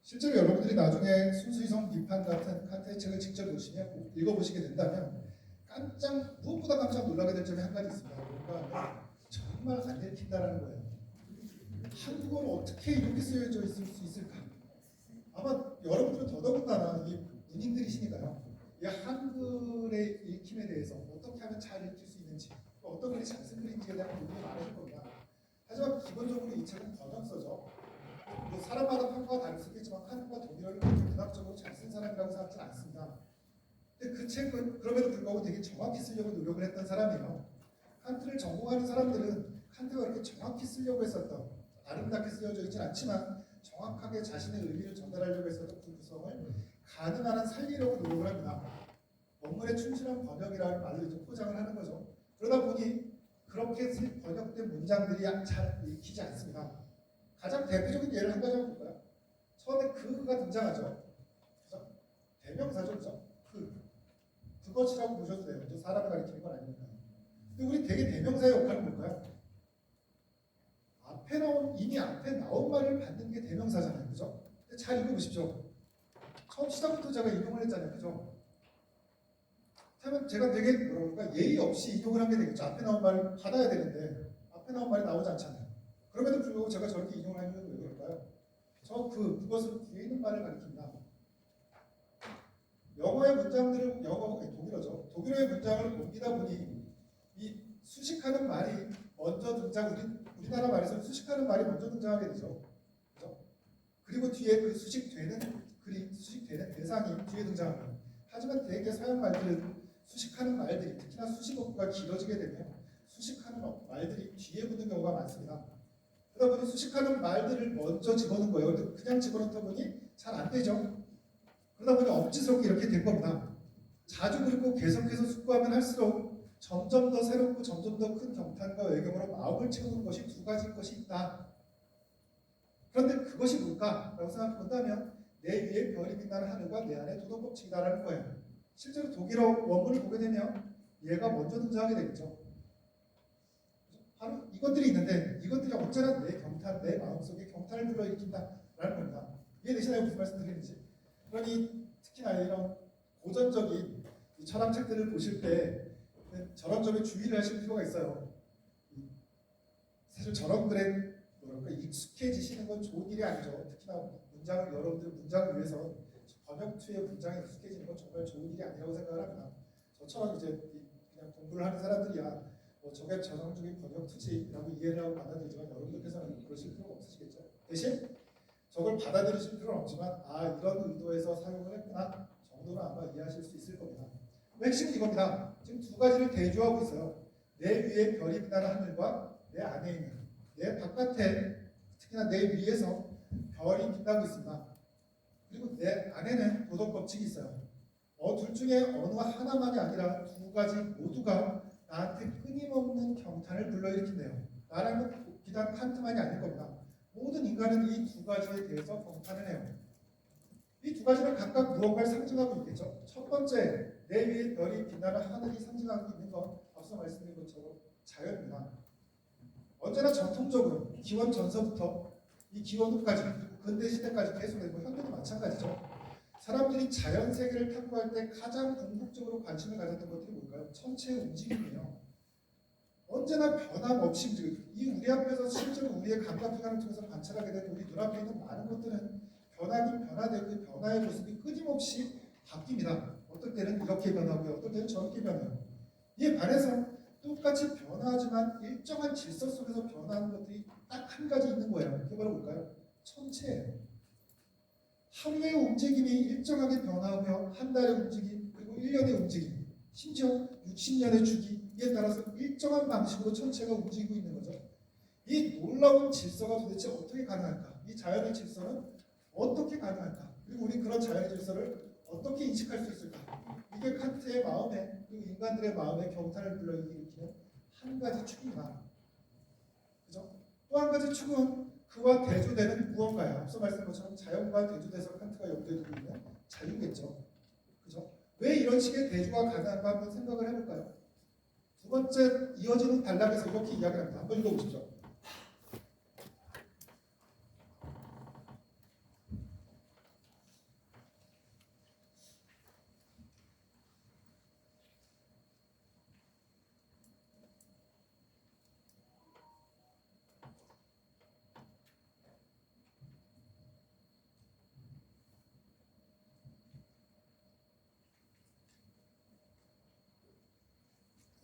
실제로 여러분들이 나중에 순수이성 비판 같은 칸트의 책을 직접 읽어보시게 된다면 무엇보다 깜짝 놀라게 될 점이 한 가지 있습니다. 뭔가 정말 안 읽힌다라는 거예요. 한국어로 어떻게 이렇게 쓰여져 있을 수 있을까? 아마 여러분들은 더더군다나 이 문인들이시니까요. 이 한글의 읽힘에 대해서 어떻게 하면 잘 읽힐 수 있는지 또 어떤 글이 잘 쓴 글인지에 대한 고민이 많으실 겁니다. 하지만 기본적으로 이 책은 번역서죠. 뭐 사람마다 평가가 다를 수 있겠지만 칸트가 독일어를 문학적으로 잘 쓴 사람이라고 생각하지 않습니다. 근데 그 책은 그럼에도 불구하고 되게 정확히 쓰려고 노력을 했던 사람이에요. 칸트를 전공하는 사람들은 칸트가 그렇게 정확히 쓰려고 했었던 아름답게 쓰여져 있진 않지만 정확하게 자신의 의미를 전달하려고 했었던 그 구성을 가능한 한 살리려고 노력을 합니다. 원문에 충실한 번역이라는 말로 이제 포장을 하는 거죠. 그러다 보니 그렇게 번역된 문장들이 잘 읽히지 않습니다. 가장 대표적인 예를 한 가지 한번 볼까요? 처음에 그가 등장하죠. 그래서 대명사죠, 그죠? 그것이라고 보셔도 돼요. 저 사람을 가리키는 건 아니니까. 근데 우리 되게 대명사의 역할은 뭘까요? 이미 앞에 나온 말을 받는 게 대명사잖아요, 그죠? 근데 잘 읽어보십시오. 처음 시작부터 제가 인용을 했잖아요, 그죠? 그러면 제가 되게 뭐라고 할까 예의 없이 인용을 하게 되겠죠. 앞에 나온 말을 받아야 되는데 앞에 나온 말이 나오지 않잖아요. 그럼에도 불구하고 제가 저렇게 인용을 하는 건 왜 그럴까요? 그것은 뒤에 있는 말을 가리킵니다. 영어의 문장들을 독일어죠. 독일어의 문장을 옮기다 보니 이 수식하는 말이 먼저 우리나라 말에서 수식하는 말이 먼저 등장하게 되죠. 그렇죠? 그리고 뒤에 그 수식되는 대상이 뒤에 등장합니다. 하지만 대개 서양 말들은 수식하는 말들이 특히나 수식어구가 길어지게 되면 수식하는 말들이 뒤에 붙는 경우가 많습니다. 그러다 보니 수식하는 말들을 먼저 집어넣은 거예요. 근데 그냥 집어넣다 보니 잘 안 되죠. 그러다 보니 억지스럽게 이렇게 된 겁니다. 자주 그리고 계속해서 숙고하면 할수록 점점 더 새롭고 점점 더 큰 경탄과 외경으로 마음을 채우는 것이 두 가지 것이 있다. 그런데 그것이 뭘까라고 생각해본다면 내 위에 별이 빛나는 하늘과 내 안에 도덕법칙이다라는 거예요. 실제로 독일어 원문을 보게 되면 얘가 먼저 등장하게 되겠죠. 바로 이것들이 있는데 이것들이 언제나 내 경탄, 내 마음속에 경탄을 불러일으킨다라는 겁니다. 이해되시나요? 무슨 말씀 드리는지. 그러니 특히나 이런 고전적인 이 철학책들을 보실 때 저런 점에 주의를 하실 필요가 있어요. 사실 저런 글에 익숙해지시는 건 좋은 일이 아니죠. 특히나 여러분들 문장을 위해서 번역투의 문장에 익숙해지는 건 정말 좋은 일이 아니라고 생각을 합니다. 저처럼 이제 그냥 공부를 하는 사람들이야 저게 전형적인 번역투지라고 이해를 하고 받아들이지만 여러분들께서는 그러실 필요가 없으시겠죠. 대신 저걸 받아들이실 필요는 없지만 이런 의도에서 사용을 했구나 정도는 아마 이해하실 수 있을 겁니다. 핵심은 이겁니다. 지금 두 가지를 대조하고 있어요. 내 위에 별이 빛나는 하늘과 내 안에 있는 내 바깥에 특히나 내 위에서 별이 빛나고 있습니다. 그리고 내 안에는 도덕 법칙이 있어요. 둘 중에 어느 하나만이 아니라 두 가지 모두가 나한테 끊임없는 경탄을 불러일으킨대요. 나라는 비단 칸트만이 아닐 겁니다. 모든 인간은 이 두 가지에 대해서 경탄을 해요. 이 두 가지는 각각 무언가를 상징하고 있겠죠. 첫 번째, 내 위에 별이 빛나는 하늘이 상징하고 있는 건 앞서 말씀드린 것처럼 자연입니다. 언제나 전통적으로 기원 전서부터 이 기원 후까지 근대 시대까지 계속되고 현대도 마찬가지죠. 사람들이 자연 세계를 탐구할 때 가장 궁극적으로 관심을 가졌던 것들이 뭘까요? 천체의 움직임이에요. 언제나 변함없이 우리 앞에서 실제로 우리의 감각기관을 통해서 관찰하게 되는 우리 눈앞에 있는 많은 것들은 변하긴 변화되고 그 변화의 모습이 끊임없이 바뀝니다. 어떨 때는 이렇게 변하고요. 어떨 때는 저렇게 변해요. 이에 반해서 똑같이 변화하지만 일정한 질서 속에서 변화하는 것들이 딱 한 가지 있는 거예요. 그게 바로 뭘까요? 천체예요. 하루의 움직임이 일정하게 변화하며 한 달의 움직임 그리고 1년의 움직임 심지어 60년의 주기에 따라서 일정한 방식으로 천체가 움직이고 있는 거죠. 이 놀라운 질서가 도대체 어떻게 가능할까? 이 자연의 질서는 어떻게 가능할까? 그리고 우리 그런 자연의 질서를 어떻게 인식할 수 있을까? 이게 칸트의 마음에 그리고 인간들의 마음에 경탄을 불러일으키는 한 가지 축입니다. 그죠? 또 한 가지 축은 그와 대조되는 무언가예요. 앞서 말씀드린 것처럼 자연과 대조돼서 칸트가 염두에 두고 있는 자유겠죠. 그죠? 왜 이런 식의 대조가 가능한가 한번 생각을 해볼까요? 두 번째 이어지는 단락에서 이렇게 이야기를 합니다. 한번 읽어보시죠.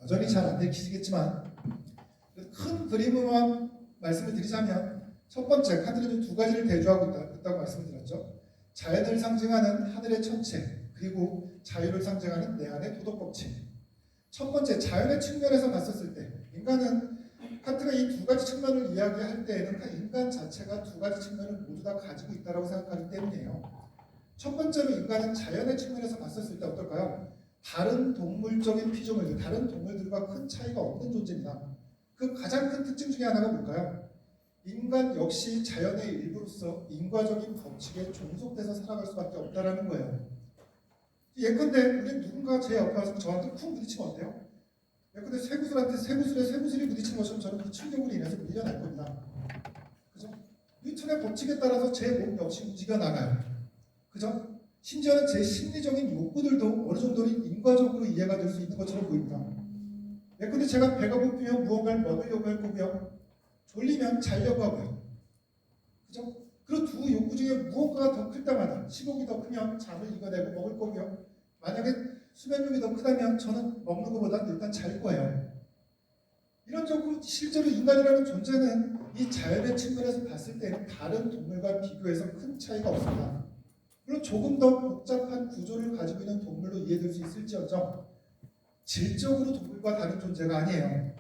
여전히 잘 안 들리시겠지만 큰 그림으로만 말씀을 드리자면 첫 번째 칸트는 두 가지를 대조하고 있다고 말씀을 드렸죠. 자연을 상징하는 하늘의 천체 그리고 자유를 상징하는 내 안의 도덕 법칙. 첫 번째 자연의 측면에서 봤었을 때 인간은 칸트가 이 두 가지 측면을 이야기할 때에는 인간 자체가 두 가지 측면을 모두 다 가지고 있다고 생각하기 때문이에요. 첫 번째로 인간은 자연의 측면에서 봤었을 때 어떨까요? 다른 동물적인 피조물들, 다른 동물들과 큰 차이가 없는 존재입니다. 그 가장 큰 특징 중에 하나가 뭘까요? 인간 역시 자연의 일부로서 인과적인 법칙에 종속돼서 살아갈 수밖에 없다는 거예요. 예컨대 우리 누군가 제 옆에 와서 저한테 쿵 부딪히면 어때요? 예컨대 쇠구슬한테 쇠구슬이 부딪힌 것처럼 저는 그 충격으로 인해서 밀려날 겁니다. 그죠? 뉴턴의 법칙에 따라서 제 몸 역시 움직여 나가요. 그죠? 심지어는 제 심리적인 욕구들도 어느 정도는 인과적으로 이해가 될 수 있는 것처럼 보입니다. 예컨대 제가 배가 고프면 무언가를 먹으려고 할 거고요. 졸리면 자려고 하고요. 그죠? 그 두 욕구 중에 무언가가 더 클 때마다 시복이 더 크면 잠을 이겨내고 먹을 거고요. 만약에 수면욕이 더 크다면 저는 먹는 것보다 일단 잘 거예요. 이런 쪽으로 실제로 인간이라는 존재는 이 자연의 측면에서 봤을 때는 다른 동물과 비교해서 큰 차이가 없습니다. 물론 조금 더 복잡한 구조를 가지고 있는 동물로 이해될 수 있을지언정 질적으로 동물과 다른 존재가 아니에요.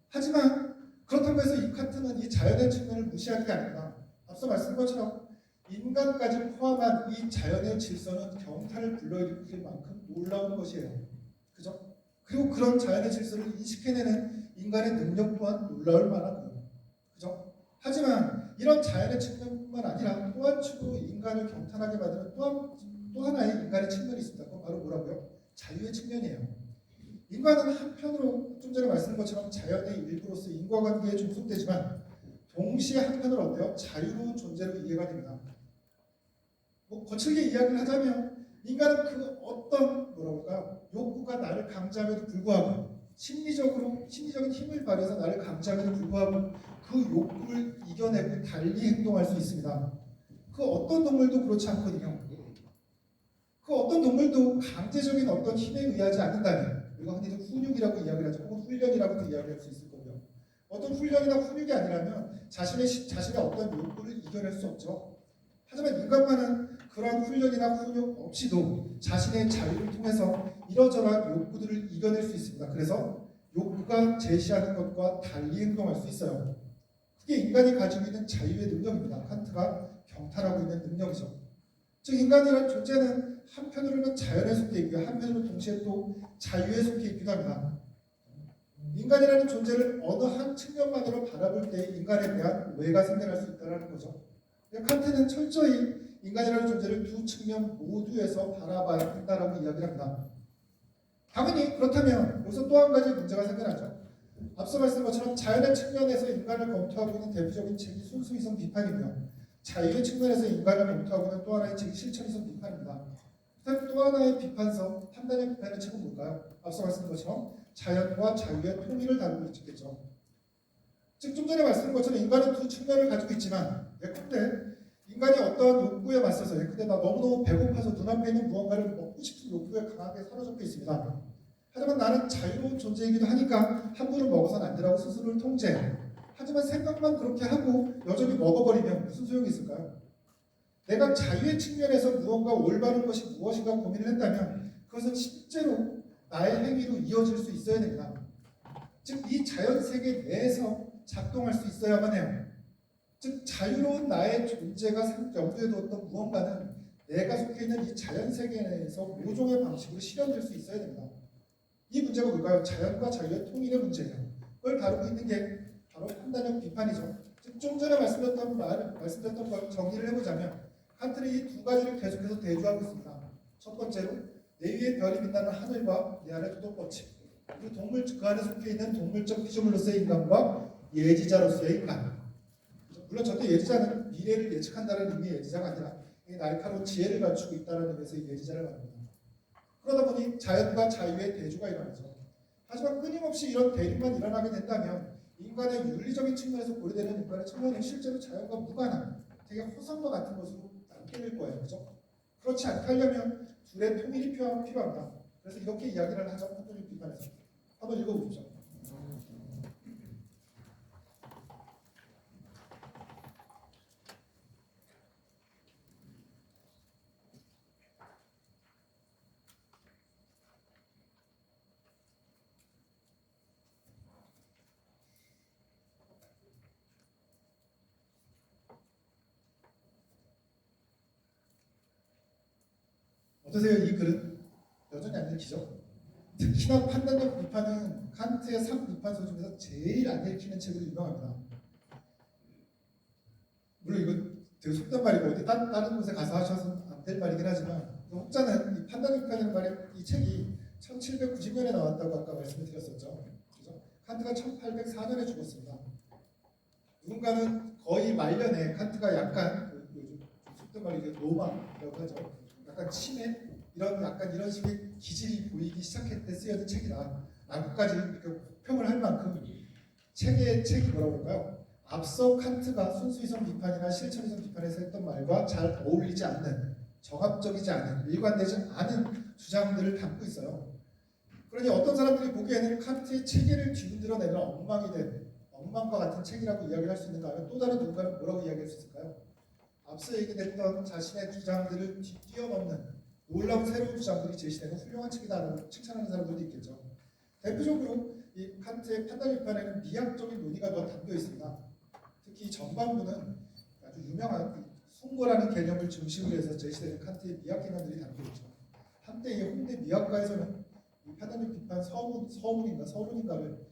하지만 그렇다고 해서 이 칸트는 이 자연의 측면을 무시하는 게 아닙니다. 앞서 말씀드린 것처럼 인간까지 포함한 이 자연의 질서는 경탄을 불러일으킬 만큼 놀라운 것이에요. 그죠? 그리고 그런 자연의 질서를 인식해내는 인간의 능력 또한 놀라울 만하고요. 그죠? 하지만 이런 자연의 측면뿐만 아니라 또 한 축으로 인간을 경탄하게 만드는 또 하나의 인간의 측면이 있습니다. 그건 바로 뭐라고요? 자유의 측면이에요. 인간은 한편으로 좀 전에 말씀드린 것처럼 자연의 일부로서 인과관계에 종속되지만 동시에 한편으로 어때요? 자유로운 존재로 이해가 됩니다. 거칠게 이야기를 하자면 인간은 그 어떤 욕구가 나를 강제함에도 불구하고 심리적인 힘을 발휘해서 나를 강제함에도 불구하고 그 욕구를 이겨내고 달리 행동할 수 있습니다. 그 어떤 동물도 그렇지 않거든요. 그 어떤 동물도 강제적인 어떤 힘에 의하지 않는다면 우리가 흔히들 훈육이라고 이야기를 하죠. 혹은 훈련이라고도 이야기할 수 있을 거고요. 어떤 훈련이나 훈육이 아니라면 자신의 어떤 욕구를 이겨낼 수 없죠. 하지만 인간만은 그러한 훈련이나 훈육 없이도 자신의 자유를 통해서 이러저러한 욕구들을 이겨낼 수 있습니다. 그래서 욕구가 제시하는 것과 달리 행동할 수 있어요. 그게 인간이 가지고 있는 자유의 능력입니다. 칸트가 경탄하고 있는 능력이죠. 즉 인간이라는 존재는 한편으로는 자연에 속해 있고요. 한편으로는 동시에 또 자유에 속해 있기도 합니다. 인간이라는 존재를 어느 한 측면만으로 바라볼 때 인간에 대한 오해가 생겨날 수 있다는 거죠. 칸트는 철저히 인간이라는 존재를 두 측면 모두에서 바라봐야 한다라고 이야기를 합니다. 당연히 그렇다면 여기서 또 한 가지 문제가 생겨나죠. 앞서 말씀드린 것처럼 자연의 측면에서 인간을 검토하고 있는 대표적인 책이 순수이성 비판이고요. 자유의 측면에서 인간을 검토하고 있는 또 하나의 책이 실천이성 비판입니다. 그다음 또 하나의 비판서, 판단의 비판의 책은 뭘까요? 앞서 말씀드린 것처럼 자연과 자유의 통일을 다루고 있겠죠. 즉 좀 전에 말씀드린 것처럼 인간은 두 측면을 가지고 있지만 예컨대 인간이 어떠한 욕구에 맞서서 예컨대 나 너무너무 배고파서 눈앞에 있는 무언가를 먹고 싶은 욕구에 강하게 사로잡혀 있습니다. 하지만 나는 자유로운 존재이기도 하니까 함부로 먹어서는 안 되라고 스스로를 통제해. 하지만 생각만 그렇게 하고 여전히 먹어버리면 무슨 소용이 있을까요? 내가 자유의 측면에서 무언가 올바른 것이 무엇인가 고민을 했다면 그것은 실제로 나의 행위로 이어질 수 있어야 됩니다. 즉 이 자연 세계 내에서 작동할 수 있어야만 해요. 즉 자유로운 나의 존재가 염두에 두었던 무언가는 내가 속해 있는 이 자연 세계 내에서 모종의 방식으로 실현될 수 있어야 됩니다. 이 문제가 뭘까요? 자연과 자유의 통일의 문제예요. 그걸 다루고 있는 게 바로 판단력 비판이죠. 즉 좀 전에 말씀드렸던 걸 정리를 해보자면 칸트는 이 두 가지를 계속해서 대조하고 있습니다. 첫 번째로 내 위에 별이 빛나는 하늘과 내 안에 도덕법칙, 그리고 그 안에 속해 있는 동물적 피조물로서의 인간과 예지자로서의 인간. 물론 저때 예지자는 미래를 예측한다는 의미의 예지자가 아니라 날카로운 지혜를 갖추고 있다는 의미에서 이 예지자를 말합니다. 그러다 보니 자연과 자유의 대조가 일어나죠. 하지만 끊임없이 이런 대립만 일어나게 된다면 인간의 윤리적인 측면에서 고려되는 인간의 측면은 실제로 자연과 무관한 되게 허상과 같은 것으로 남게 될 거예요. 그렇죠? 그렇지 않게 하려면 둘의 통일이 필요합니다. 그래서 이렇게 이야기를 하죠. 판단력 비판에서. 한번 읽어보십시오. 어떠세요? 이 글은 여전히 안 읽히죠? 특히나 판단력 비판은 칸트의 3비판서 중에서 제일 안 읽히는 책으로 유명합니다. 물론 이건 되게 속된 말이고 어디 다른 곳에 가서 하셔서 안 될 말이긴 하지만 혹자는 이 판단력 비판이라는 말이 이 책이 1790년에 나왔다고 아까 말씀을 드렸었죠. 그죠? 칸트가 1804년에 죽었습니다. 누군가는 거의 말년에 칸트가 약간 요즘 속된 말이 로망이라고 하죠. 약간 치매 이런 식의 기질이 보이기 시작할 때 쓰여진 책이다. 라고까지 이렇게 혹평을 할 만큼 책이 뭐라고 할까요? 앞서 칸트가 순수이성 비판이나 실천이성 비판에서 했던 말과 잘 어울리지 않는, 정합적이지 않은, 일관되지 않은 주장들을 담고 있어요. 그러니 어떤 사람들이 보기에는 칸트의 체계를 뒤흔들어내는 엉망과 같은 책이라고 이야기를 할 수 있는가 하면 또 다른 누군가는 뭐라고 이야기할 수 있을까요? 앞서 얘기됐던 자신의 주장들을 뛰어넘는 놀라운 새로운 주장들이 제시되는 훌륭한 책이다라고 칭찬하는 사람들도 있겠죠. 대표적으로 이 칸트의 판단 비판에는 미학적인 논의가 더 담겨 있습니다. 특히 전반부는 아주 유명한 숭고라는 개념을 중심으로 해서 제시되는 칸트의 미학 개념들이 담겨 있죠. 한때 이 홍대 미학과에서는 이 판단력 비판 서론인가를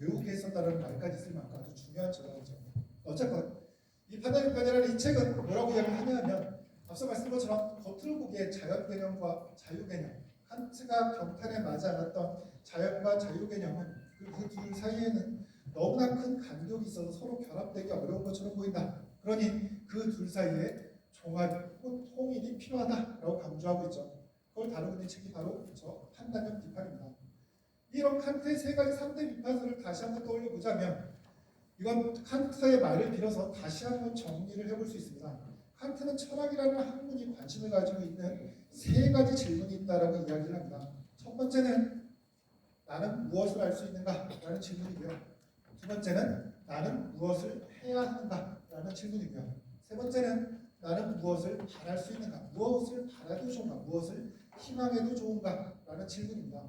외우게 했었다는 말까지 있을 만큼 아주 중요한 저자이죠. 어쨌건 이 판단 비판이라는 이 책은 뭐라고 이야기를 하냐면 앞서 말씀드린 것처럼 겉으로 보기에 자연 개념과 자유 개념, 칸트가 경탄에 맞지 않았던 자연과 자유 개념은 그 둘 사이에는 너무나 큰 간격이 있어서 서로 결합되기 어려운 것처럼 보인다. 그러니 그 둘 사이에 종합, 통일이 필요하다라고 강조하고 있죠. 그걸 다루고 있는 책이 바로 저 판단력 비판입니다. 이런 칸트의 세 가지 3대 비판서를 다시 한번 떠올려 보자면 이건 칸트의 말을 빌어서 다시 한번 정리를 해볼 수 있습니다. 칸트는 철학이라는 학문이 관심을 가지고 있는 세 가지 질문이 있다라고 이야기를 합니다. 첫 번째는 나는 무엇을 알 수 있는가? 라는 질문이고요. 두 번째는 나는 무엇을 해야 하는가? 라는 질문이고요. 세 번째는 나는 무엇을 바랄 수 있는가? 무엇을 바라도 좋은가? 무엇을 희망해도 좋은가? 라는 질문입니다.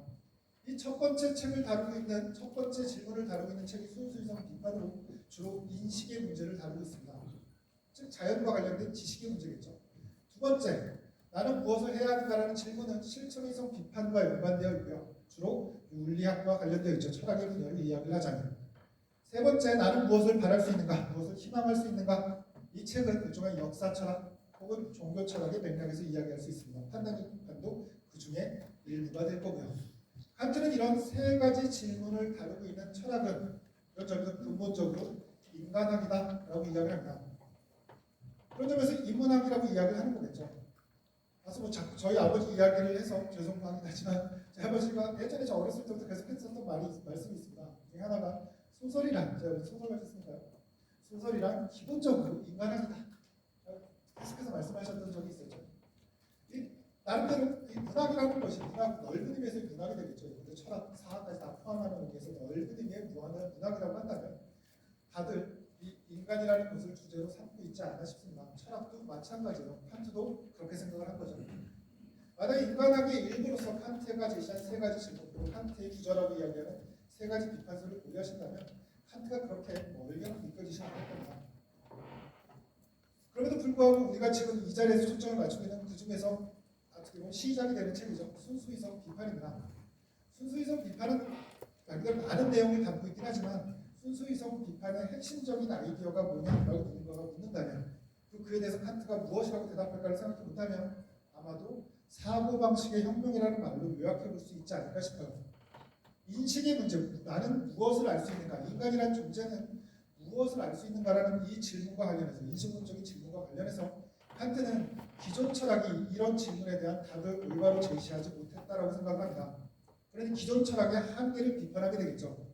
이 첫 번째 질문을 다루고 있는 책이 순수이성 비판으로 주로 인식의 문제를 다루고 있습니다. 즉 자연과 관련된 지식의 문제겠죠. 두 번째, 나는 무엇을 해야 하는가라는 질문은 실천이성 비판과 연관되어 있고요. 주로 윤리학과 관련되어 있죠. 철학의 분야로 이야기를 하자면. 세 번째, 나는 무엇을 바랄 수 있는가, 무엇을 희망할 수 있는가. 이 책은 일종의 역사 철학 혹은 종교 철학의 맥락에서 이야기할 수 있습니다. 판단력 비판도 그 중에 일부가 될 거고요. 칸트는 이런 세 가지 질문을 다루고 있는 철학은 이런 점에서 근본적으로 인간학이다라고 이야기를 합니다. 그런 점에서 인문학이라고 이야기를 하는 거겠죠. 그래서 뭐 자꾸 저희 아버지 이야기를 해서 죄송하긴 하지만 제 아버지가 예전에 저 어렸을 때부터 계속 했었던 말씀이 있습니다. 그 하나가 소설이란, 제가 소설 하셨으니까요. 소설이란 기본적으로 인간학이다. 계속해서 말씀하셨던 적이 있었죠. 나름대로 이 문학이라는 것이 넓은 의미에서의 문학이 되겠죠. 철학, 사학까지 다 포함하는 의미에서 넓은 의미의 문학이라고 한다면 다들 이 인간이라는 것을 주제로 삼고 있지 않나 싶습니다. 철학도 마찬가지로 칸트도 그렇게 생각을 한 거죠. 만약 인간학의 일부로서 칸트가 제시한 세 가지 질문, 그리고 칸트의 기저라고 이야기하는 세 가지 비판서를 고려하신다면 칸트가 그렇게 멀게는 느껴지시는 것 겁니다. 그럼에도 불구하고 우리가 지금 이 자리에서 초점을 맞추고 있는 그 중에서 어떻게 보면 시작이 되는 책이죠. 순수이성 비판입니다. 순수이성 비판은 말 그대로 많은 내용을 담고 있긴 하지만 순수이성 비판의 핵심적인 아이디어가 뭐냐라고 누군가가 묻는다면 그에 대해서 칸트가 무엇이라고 대답할까를 생각해 본다면 아마도 사고방식의 혁명이라는 말로 요약해 볼 수 있지 않을까 싶어요. 인식의 문제, 나는 무엇을 알 수 있는가, 인간이란 존재는 무엇을 알 수 있는가라는 이 질문과 관련해서, 인식론적인 질문과 관련해서 칸트는 기존 철학이 이런 질문에 대한 답을 올바로 제시하지 못했다라고 생각합니다. 그러니 기존 철학의 한계를 비판하게 되겠죠.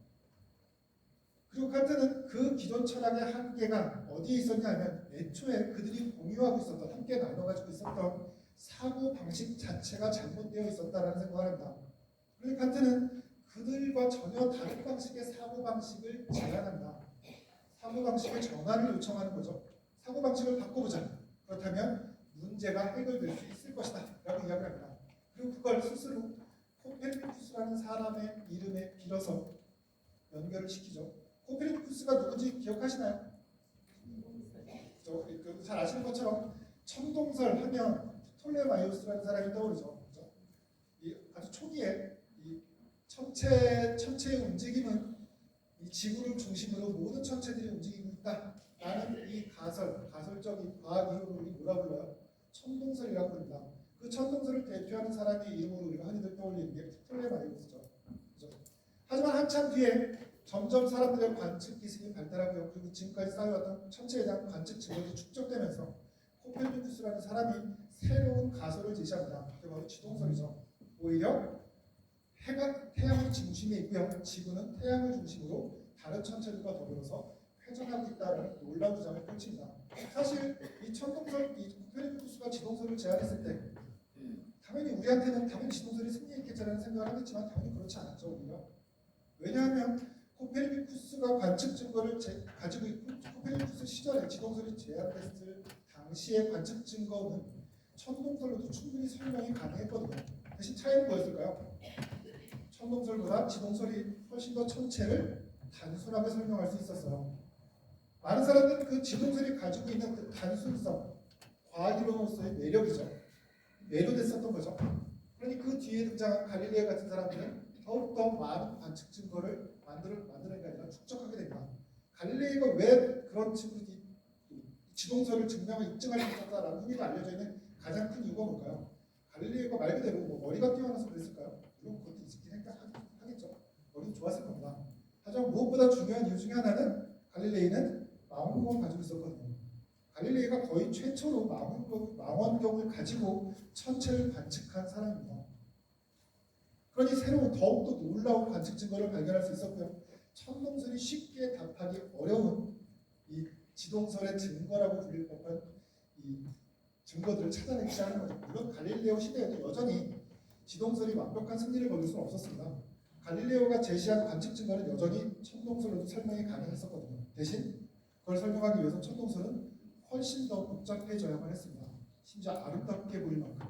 그리고 칸트는 그 기존 철학의 한계가 어디에 있었냐 하면 애초에 그들이 공유하고 있었던, 함께 나눠가지고 있었던 사고 방식 자체가 잘못되어 있었다라는 생각을 합니다. 그러니 칸트는 그들과 전혀 다른 방식의 사고 방식을 제안합니다. 사고 방식의 전환을 요청하는 거죠. 사고 방식을 바꿔보자. 그렇다면 문제가 해결될 수 있을 것이다 라고 이야기를 합니다. 그리고 그걸 스스로 코페르니쿠스라는 사람의 이름에 빌어서 연결을 시키죠. 코페르니쿠스가 누군지 기억하시나요? 잘 아시는 것처럼 천동설 하면 프톨레마이오스라는 사람이 떠오르죠. 그죠? 이 아주 초기에 이 천체의 움직임은 이 지구를 중심으로 모든 천체들이 움직이고 있다라는 이 가설적인 과학 이론을 우리 뭐라 불러요? 천동설이라고 부릅니다. 그 천동설을 대표하는 사람의 이름으로 우리가 흔히들 떠올리는 게 프톨레마이오스죠. 그죠? 하지만 한참 뒤에 점점 사람들의 관측 기술이 발달하고요. 그리고 지금까지 쌓여왔던 천체에 대한 관측 증거도 축적되면서 코페르니쿠스라는 사람이 새로운 가설을 제시합니다. 그게 바로 지동설이죠. 오히려 해가 태양의 중심에 있고요. 지구는 태양을 중심으로 다른 천체들과 더불어서 회전하고 있다는 놀라운 주장을 펼칩니다. 사실 이 천동설, 이 코페르니쿠스가 지동설을 제안했을 때 당연히 우리한테는 당연히 지동설이 승리했겠지라는 생각을 하겠지만 당연히 그렇지 않았죠. 오히려. 왜냐하면 코페르니쿠스가 관측 증거를 가지고 있고 코페르니쿠스 시절에 지동설이 제안됐을 당시의 관측 증거는 천동설로도 충분히 설명이 가능했거든요. 대신 차이는 뭐였을까요? 천동설보다 지동설이 훨씬 더 천체를 단순하게 설명할 수 있었어요. 많은 사람들은 그 지동설이 가지고 있는 그 단순성, 과학이론으로서의 매력이죠. 매료됐었던 거죠. 그러니 그 뒤에 등장한 갈릴레오 같은 사람들은 더욱더 많은 관측 증거를 만드는 게 아니라 축적하게 됩니다. 갈릴레이가 왜 그런 지동설을 증명을 입증할 수 있었다라는 의미가 알려져 있는 가장 큰 이유가 뭘까요? 갈릴레이가 말 그대로 머리가 뛰어나서 그랬을까요? 물론 그것도 있긴 하겠죠. 머리도 좋았을 겁니다. 하지만 무엇보다 중요한 이유 중에 하나는 갈릴레이는 망원경을 가지고 있었거든요. 갈릴레이가 거의 최초로 망원경을 가지고 천체를 관측한 사람입니다. 그러니 새로운 더욱더 놀라운 관측 증거를 발견할 수 있었고요. 천동설이 쉽게 답하기 어려운 이 지동설의 증거라고 불릴 법한 이 증거들을 찾아내기 시작하는 거죠. 물론 갈릴레오 시대에도 여전히 지동설이 완벽한 승리를 거둘 수는 없었습니다. 갈릴레오가 제시한 관측 증거는 여전히 천동설로도 설명이 가능했었거든요. 대신 그걸 설명하기 위해서 천동설은 훨씬 더 복잡해져야만 했습니다. 심지어 아름답게 보일 만큼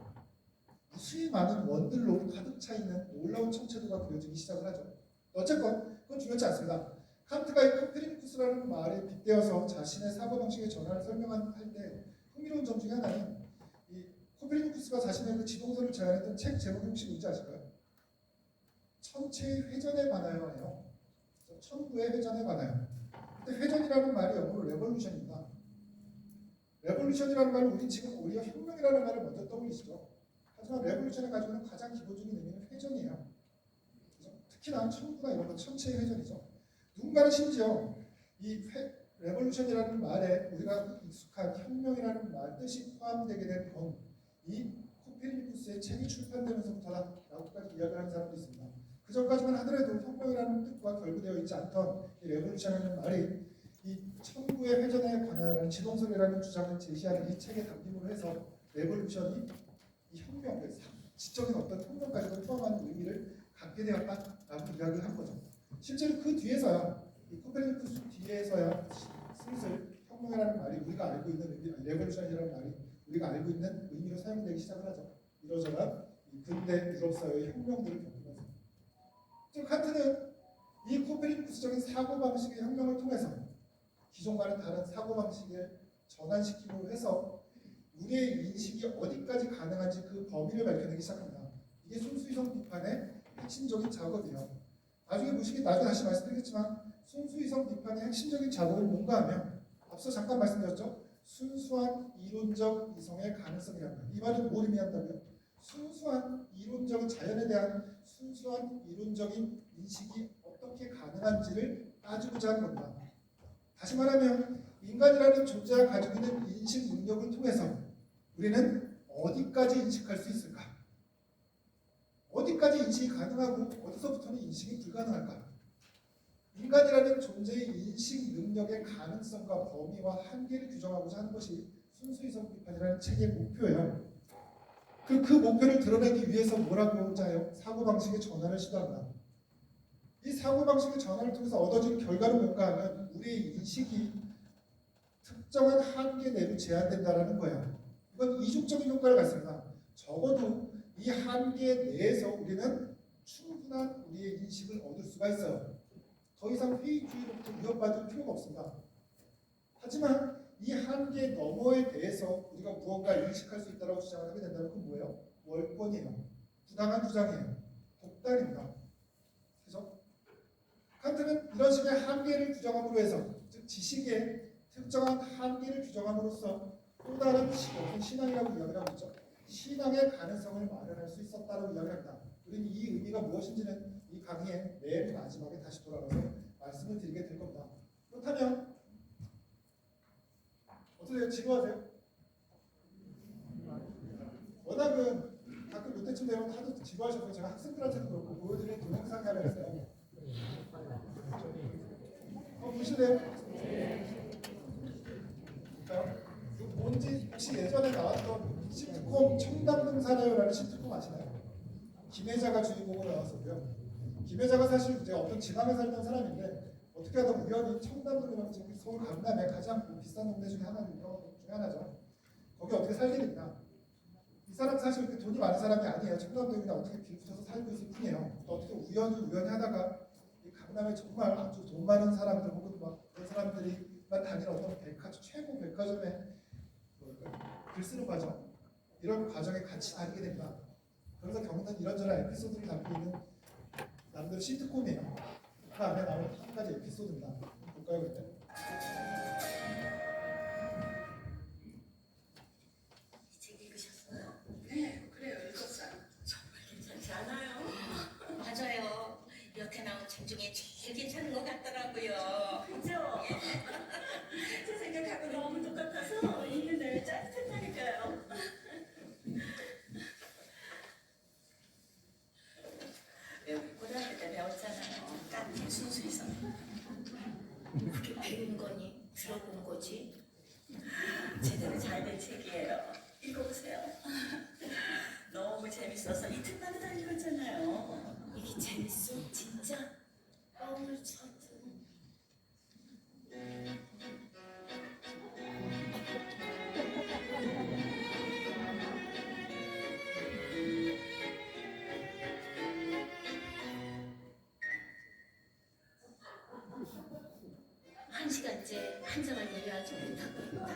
무수히 많은 원들로 가득 차 있는 놀라운 천체도가 그려지기 시작을 하죠. 어쨌건 그건 중요하지 않습니다. 칸트가 이 코페르니쿠스라는 말에 빗대어서 자신의 사고방식의 전환을 설명할 때 흥미로운 점 중에 하나는 이 코페르니쿠스가 자신의 그 지동설을 제안했던 책 제목이 혹시 뭔지 아실까요? 천체의 회전에 관하여예요. 천구의 회전에 관하여. 근데 회전이라는 말이 영어로 레볼루션입니다. 레볼루션이라는 말은 우리 지금 오히려 혁명이라는 말을 먼저 떠올리시죠. 하지만 레볼루션이 가지고 있는 가장 기본적인 의미는 회전이에요. 그렇죠? 특히나 천구나 이런 건 천체의 회전이죠. 누군가는 심지어 이 레볼루션이라는 말에 우리가 익숙한 혁명이라는 말 뜻이 포함되게 된 건 이 코페르니쿠스의 책이 출판되면서부터라고까지 이야기를 하는 사람도 있습니다. 그 전까지만 하더라도 혁명이라는 뜻과 결부되어 있지 않던 이 레볼루션이라는 말이 이 천구의 회전에 관하여라는 지동설이라는 주장을 제시하는 이 책에 담김으로 해서 레볼루션이 이 혁명, 지적인 어떤 혁명까지도 포함하는 의미를 갖게 되었다라고 이야기를 한 거죠. 실제로 그 뒤에서야 이 코페르니쿠스 뒤에서야 슬슬 혁명이라는 말이 우리가 알고 있는 의미, 레볼루션이라는 말이 우리가 알고 있는 의미로 사용되기 시작을 하죠. 이러저러 이 근대 유럽 사회의 혁명들을 겪으면서, 즉 칸트는 이 코페르니쿠스적인 사고 방식의 혁명을 통해서 기존과는 다른 사고 방식을 전환시키고 해서 우리의 인식이 어디까지 가능한지 그 범위를 밝혀내기 시작합니다. 이게 순수이성 비판의 핵심적인 작업이에요. 나중에 다시 말씀드리겠지만 순수이성 비판의 핵심적인 작업은 뭔가 하면 앞서 잠깐 말씀드렸죠. 순수한 이론적 이성의 가능성이라는 거예요. 이 말은 뭘 의미한다고요? 순수한 이론적인 자연에 대한 순수한 이론적인 인식이 어떻게 가능한지를 따지고자 하는 겁니다. 다시 말하면 인간이라는 존재가 가지고 있는 인식 능력을 통해서 우리는 어디까지 인식할 수 있을까? 어디까지 인식이 가능하고 어디서부터는 인식이 불가능할까? 인간이라는 존재의 인식 능력의 가능성과 범위와 한계를 규정하고자 하는 것이 순수이성 비판이라는 책의 목표예요. 그 목표를 드러내기 위해서 뭐라고 하고자 해요? 사고방식의 전환을 시도합니다. 이 사고방식의 전환을 통해서 얻어진 결과는 뭔가 하면 우리의 인식이 특정한 한계 내로 제한된다는 거예요. 이건 이중적인 효과를 갖습니다. 적어도 이 한계 내에서 우리는 충분한 우리의 인식을 얻을 수가 있어요. 더 이상 회의주의로부터 위협받을 필요가 없습니다. 하지만 이 한계 너머에 대해서 우리가 무언가 인식할 수 있다고 주장을 하게 된다면 그건 뭐예요? 월권이에요. 부당한 주장이에요. 독단입니다. 그죠? 칸트는 이런 식의 한계를 규정함으로 해서, 즉 지식의 특정한 한계를 규정함으로써 또 다른 신앙이라고 이야기를 하고 있죠. 신앙의 가능성을 마련할 수 있었다고 이야기합니다. 우리는 이 의미가 무엇인지는 이 강의의 맨 마지막에 다시 돌아가서 말씀을 드리게 될 겁니다. 그렇다면 어떻게 지루하세요? 워낙은 가끔 요때쯤 되면 하도 지루하셔서 제가 학생들한테도 그렇고 보여드리는 동영상이 하나 있어요. 보실래요? 뭔지 혹시 예전에 나왔던 시트콤 청담동 살아요라는 시트콤 아시나요? 김혜자가 주인공으로 나왔었고요. 김혜자가 사실 이제 어떤 지방에 살던 사람인데 어떻게 하다 우연히 청담동이라는 지금 서울 강남에 가장 비싼 동네 중에 하나죠. 거기 어떻게 살게 됩니다. 이 사람 사실 그렇게 돈이 많은 사람이 아니에요. 청담동이나 어떻게 길 붙여서 살고 있을 뿐이에요. 또 어떻게 우연히 하다가 이 강남에 정말 아주 돈 많은 사람들 혹은 막 그런 사람들이만 다니는 어떤 최고 백화점에 글 쓰는 과정, 이런 과정에 같이 다니게 됩니다. 그래서 겪는 이런저런 에피소드를 담고 있는 남들 시트콤이에요. 그 안에 나오는 한 가지 에피소드입니다. 볼까요, 그때? 이 책 읽으셨어요? 네, 그래요. 읽었어요. 정말 괜찮지 않아요? 맞아요. 여태 나온 책 중에 제일 괜찮은 것 같더라고요. 그죠? 제 생각하고 너무 똑같아서 읽는데 짜릿했다니까요. 고등학교 때 배웠잖아요. 깡패 순수해서. 그게 배운 거니? 들어본 거지? 제대로 잘 된 책이에요. 읽어보세요. 너무 재밌어서 이틀 만에 다 읽었잖아요. 이게 재밌어? 진짜? 오늘 첫 한 시간째 한 장을 이해하지 못하고 있다.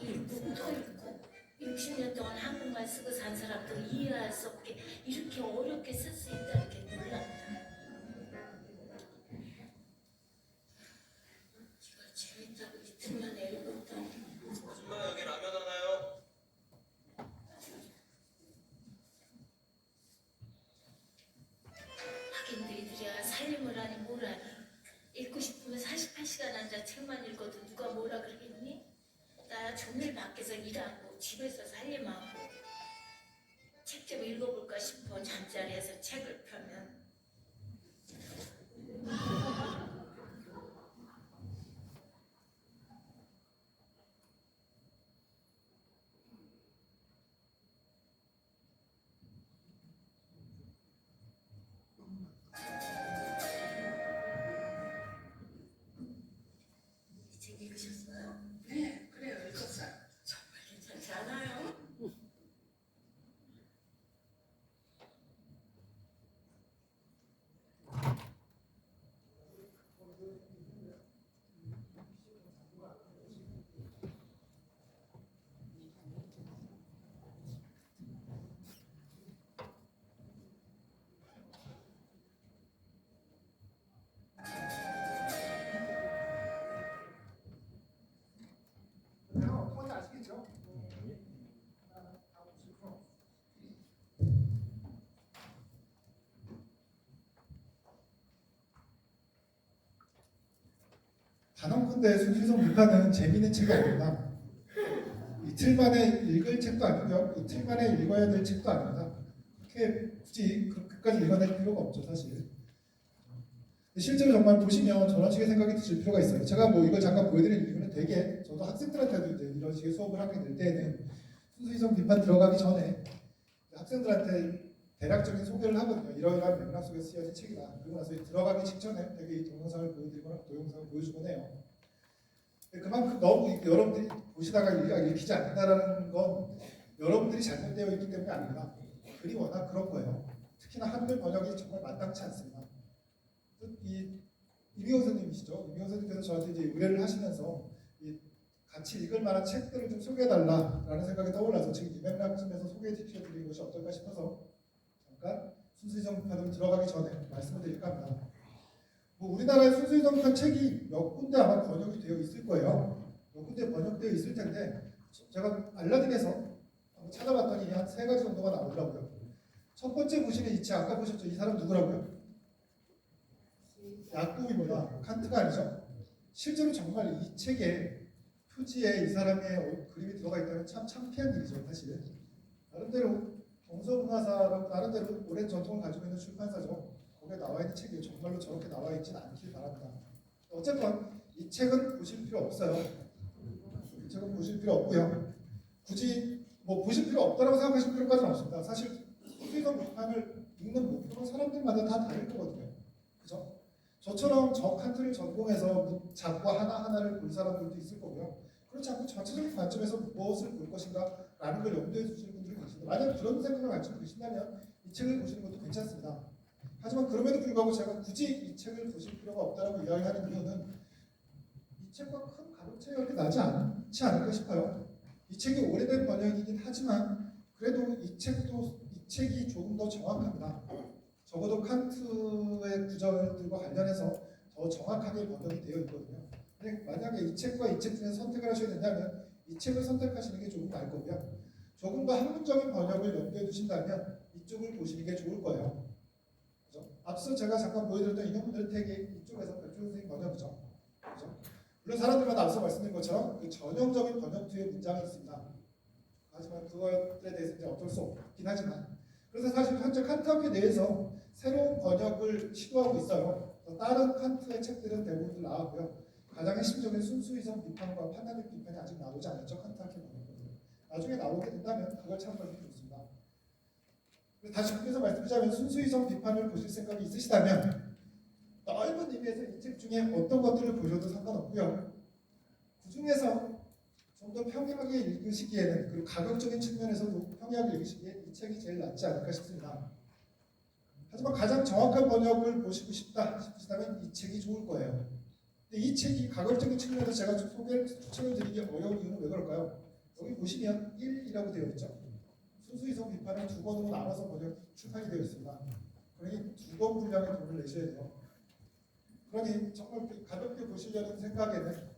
읽고 또 읽고 60년 동안 한국말 쓰고 산 사람도 이해할 수 없게 이렇게 어렵게 쓸 수 있다는 게 놀랍다. 이걸 재밌다고 이틀 만에 읽었다니. 아줌마 여기 라면 하나요? 하긴 너희들이야 살림을 하니 뭘 하니. 읽고 싶으면 48시간 앉아 책만 읽어도 누가 뭐라 그러겠니? 나 종일 밖에서 일하고 집에서 살림하고 책 좀 읽어볼까 싶어 잠자리에서 책을 펴면 이 책 읽으셨어요? 네, 그래요. 읽었어요. 정말 괜찮지 않아요? 내가 어떤 건지 아시겠죠? 단언컨대 순수성 비판은 재미있는 책이 아닙니다. 이틀 만에 읽을 책도 아니고요. 이틀 만에 읽어야 될 책도 아닙니다. 그렇게 굳이 그렇게까지 읽어낼 필요가 없죠, 사실. 실제로 정말 보시면 저런 식의 생각이 드실 필요가 있어요. 제가 뭐 이걸 잠깐 보여드리는 이유는 되게 저도 학생들한테도 이제 이런 식의 수업을 하게 될 때에는 순수이성 비판 들어가기 전에 학생들한테 대략적인 소개를 하거든요. 이러이러한 맥락 속에서 쓰여진 책이다. 그리고 나서 들어가기 직전에 되게 이 동영상을 보여드리거나 동영상을 보여주곤 해요. 그만큼 너무 여러분들이 보시다가 읽히지 않는다라는 건 여러분들이 잘못되어 있기 때문이 아닙니다. 글이 워낙 그런 거예요. 특히나 한글 번역이 정말 마땅치 않습니다. 이미호 선생님이시죠. 이미호 선생님께서 저한테 이제 의뢰를 하시면서 이 같이 읽을 만한 책들을 좀 소개해달라라는 생각이 떠올라서 지금 이 맥락쯤에서 소개해드리는 것이 어떨까 싶어서 잠깐 순수이성 비판으로 들어가기 전에 말씀을 드릴까 합니다. 뭐 우리나라에 순수이성 비판 책이 몇 군데 아마 번역이 되어 있을 거예요. 몇 군데 번역되어 있을 텐데 제가 알라딘에서 한번 찾아봤더니 한 3가지 정도가 나오더라고요. 첫 번째 보시는 이 책 아까 보셨죠? 이 사람 누구라고요? 야곱이구나. 칸트가 아니죠? 실제로 정말 이 책에 표지에 이 사람의 그림이 들어가 있다면 참 창피한 일이죠, 사실. 나름대로 동서문화사라고 나름대로 오랜 전통을 가지고 있는 출판사죠. 거기에 나와 있는 책이 정말로 저렇게 나와 있지는 않길 바랍니다. 어쨌건 이 책은 보실 필요 없어요. 이 책은 보실 필요 없고요. 굳이 뭐 보실 필요 없다고 생각하실 필요까지는 없습니다. 사실 수의성 비판을 읽는 목표는 사람들마다 다 다를 거거든요. 그죠? 저처럼 저 칸트를 전공해서 작과 하나하나를 볼 사람들도 있을 거고요. 그렇지 않고 전체적인 관점에서 무엇을 볼 것인가 라는 걸 염두에 두시는 분들이 계신데 만약 그런 생각을 가지고 계신다면 이 책을 보시는 것도 괜찮습니다. 하지만 그럼에도 불구하고 제가 굳이 이 책을 보실 필요가 없다고 이야기하는 이유는 이 책과 큰 가격 차이가 그렇게 나지 않지 않을까 싶어요. 이 책이 오래된 번역이긴 하지만 그래도 이 책이 조금 더 정확합니다. 적어도 칸트의 구절들과 관련해서 더 정확하게 번역이 되어 있거든요. 만약에 이 책과 이 책 중에 선택을 하셔야 된다면 이 책을 선택하시는 게 조금 나을 거고요. 조금 더 학문적인 번역을 염두에 두신다면 이쪽을 보시는 게 좋을 거예요. 그죠? 앞서 제가 잠깐 보여드렸던 인용문들 택이 이쪽에서 백조 선생님 번역이죠. 그죠? 물론 사람들마다 앞서 말씀드린 것처럼 그 전형적인 번역투의 문장이 있습니다. 하지만 그것에 대해서 이제 어쩔 수 없긴 하지만 그래서 사실 현재 칸트학회 내에서 새로운 번역을 시도하고 있어요. 다른 칸트의 책들은 대부분 나왔고요. 가장 핵심적인 순수이성 비판과 판단력 비판이 아직 나오지 않았죠. 칸트학회 번역거든요. 나중에 나오게 된다면 그걸 참고하시면 좋습니다. 다시 그래서 말씀드리자면 순수이성 비판을 보실 생각이 있으시다면 넓은 의미에서 이 책 중에 어떤 것들을 보셔도 상관없고요. 그 중에서 좀 더 평이하게 읽으시기에는 그리고 가격적인 측면에서도 평이하게 읽으시기에 이 책이 제일 낫지 않을까 싶습니다. 하지만 가장 정확한 번역을 보시고 싶다 싶으시다면 이 책이 좋을 거예요. 근데 이 책이 가격적인 측면에서 제가 추천을 드리기 어려운 이유는 왜 그럴까요? 여기 보시면 1이라고 되어 있죠. 순수이성 비판을 2권으로 나눠서 번역 출판이 되어 있습니다. 그러니 2권 분량의 돈을 내셔야 돼요. 그러니 정말 가볍게 보시려는 생각에는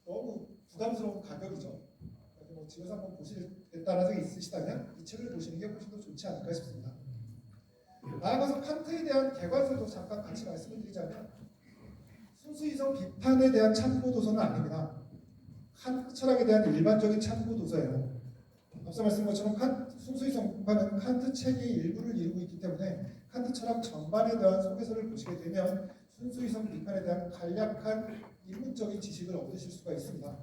너무 부담스러운 가격이죠. 뭐 집에서 한번 보시겠다는 생각이 있으시다면 이 책을 보시는 게 훨씬 더 좋지 않을까 싶습니다. 나아가서 칸트에 대한 개관서도 잠깐 같이 말씀을 드리자면 순수이성 비판에 대한 참고 도서는 아닙니다. 칸트 철학에 대한 일반적인 참고 도서예요. 앞서 말씀드린 것처럼 순수이성 비판은 칸트 책의 일부를 이루고 있기 때문에 칸트 철학 전반에 대한 소개서를 보시게 되면 순수이성 비판에 대한 간략한 입문적인 지식을 얻으실 수가 있습니다.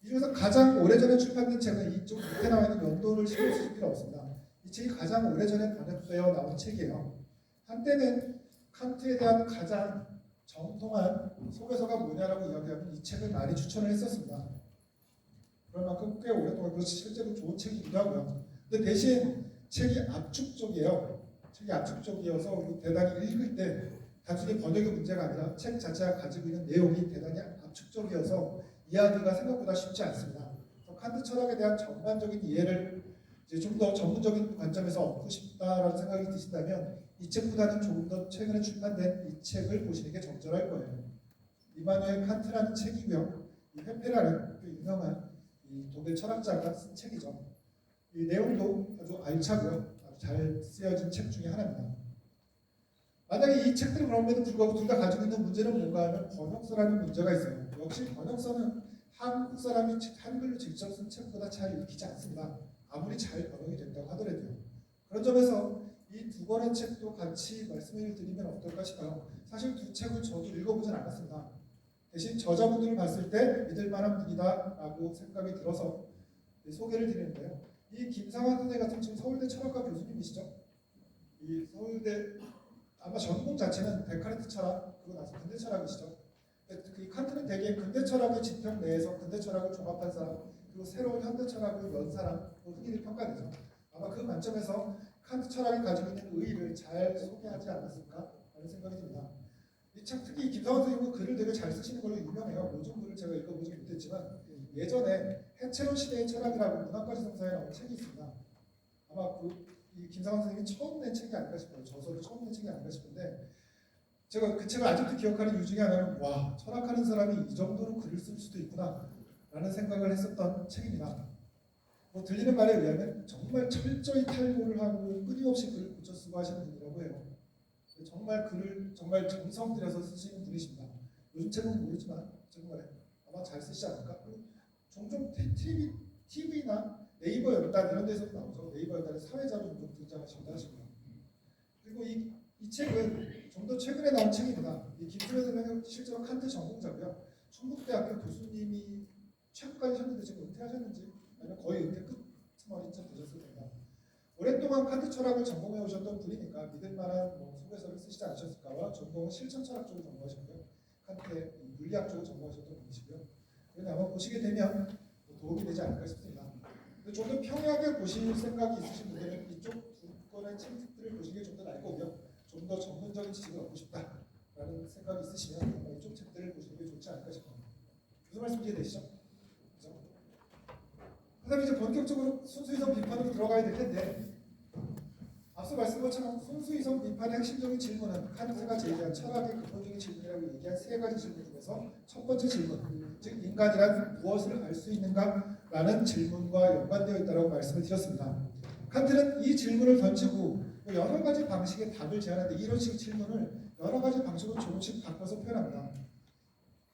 이 중에서 가장 오래전에 출판된 책은 이쪽 밑에 나와 있는 연도를 신경 쓰실 필요 없습니다. 이 책이 가장 오래전에 번역되어 나온 책이에요. 한때는 칸트에 대한 가장 정통한 소개서가 뭐냐라고 이야기하면 이 책을 많이 추천을 했었습니다. 그럴 만큼 꽤 오랫동안 그래서 실제로 좋은 책이기도 하고요. 근데 대신 책이 압축적이에요. 책이 압축적이어서 대단히 읽을 때 단순히 번역의 문제가 아니라 책 자체가 가지고 있는 내용이 대단히 압축적이어서 이해하기가 생각보다 쉽지 않습니다. 칸트 철학에 대한 전반적인 이해를 이제 좀 더 전문적인 관점에서 얻고 싶다라는 생각이 드신다면 이 책보다는 조금 더 최근에 출판된 이 책을 보시는 게 적절할 거예요. 이마누엘 칸트라는 책이고요. 이 회페라는 그 유명한 이 독일 철학자가 쓴 책이죠. 이 내용도 아주 알차고요. 아주 잘 쓰여진 책 중에 하나입니다. 만약에 이 책들이 그럼에도 불구하고 둘 다 가지고 있는 문제는 뭔가 하면 번역서라는 문제가 있어요. 역시 번역서는 한국 사람이 한글로 직접 쓴 책보다 잘 읽히지 않습니다. 아무리 잘 번역이 된다고 하더라도요. 그런 점에서 이 2권의 책도 같이 말씀을 드리면 어떨까 싶어요. 사실 2 책을 저도 읽어보진 않았습니다. 대신 저자분들을 봤을 때 믿을만한 분이다라고 생각이 들어서 소개를 드리는데요. 이 김상환 선생 같은 지금 서울대 철학과 교수님이시죠. 이 서울대 아마 전공 자체는 데카르트 철학 그리고 나서 근대 철학이시죠. 이 칸트는 대개 근대 철학의 지평 내에서 근대 철학을 종합한 사람 그리고 새로운 현대 철학을 연 사람으로 흔히 평가되죠. 아마 그 관점에서 칸트 철학이 가지고 있는 의의를 잘 소개하지 않았을까 하는 생각이 듭니다. 참 특히 김상원 선생님은 글을 되게 잘 쓰시는 걸로 유명해요. 요즘 글을 제가 읽어보지 못했지만 예전에 해체론 시대의 철학이라고 문학과지성사에 나온 책이 있습니다. 아마 이 김상원 선생님이 처음 낸 책이 아닐까 싶어요. 저서를 처음 낸 책이 아닐까 싶은데 제가 그 책을 아직도 기억하는 이유 중에 하나는 와, 철학하는 사람이 이 정도로 글을 쓸 수도 있구나 라는 생각을 했었던 책입니다. 뭐 들리는 말에 의하면 정말 철저히 탈고를 하고 끊임없이 글을 고쳐 쓰고 하시는 분이라고 해요. 정말 글을 정말 정성 들여서 쓰시는 분이십니다. 요즘 책은 모르지만 정말 아마 잘 쓰시지 않을까? 종종 TV나 네이버 연단 이런 데서도 나오죠. 네이버 연단의 사회자로 종종 등장하신다 하시고요. 그리고 이 책은 좀 더 최근에 나온 책입니다. 이 김수현 선생님은 실제로 칸트 전공자고요. 충북대학교 교수님이 최고까지 하셨는데 지금 은퇴하셨는지 아니면 거의 은퇴 끝머리쯤 되셨을 겁니다. 오랫동안 칸트 철학을 전공해 오셨던 분이니까 믿을 만한 소개서를 쓰시지 않으셨을까와 전공은 실천 철학 쪽을 전공하셨고요. 칸트의 물리학 쪽을 전공하셨던 분이시고요. 그런데 아마 보시게 되면 도움이 되지 않을까 싶습니다. 좀 더 평이하게 보실 생각이 있으신 분들은 이쪽 두 권의 책들을 보시는 게 좀 더 나을 거고요. 좀 더 전문적인 지식을 얻고 싶다라는 생각이 있으시면 아마 이쪽 책들을 보시는 게 좋지 않을까 싶습니다. 무슨 말씀 이해되시죠? 그렇죠? 그다음에 이제 본격적으로 순수이성 비판으로 들어가야 될 텐데 앞서 말씀드린 것처럼 순수이성 비판의 핵심적인 질문은 칸트가 제기한 철학의 근본적인 질문이라고 얘기한 세 가지 질문 중에서 첫 번째 질문, 즉 인간이란 무엇을 알 수 있는가라는 질문과 연관되어 있다고 말씀을 드렸습니다. 칸트는 이 질문을 던지고 여러 가지 방식의 답을 제안하는데 이런 식의 질문을 여러 가지 방식으로 조금씩 바꿔서 표현합니다.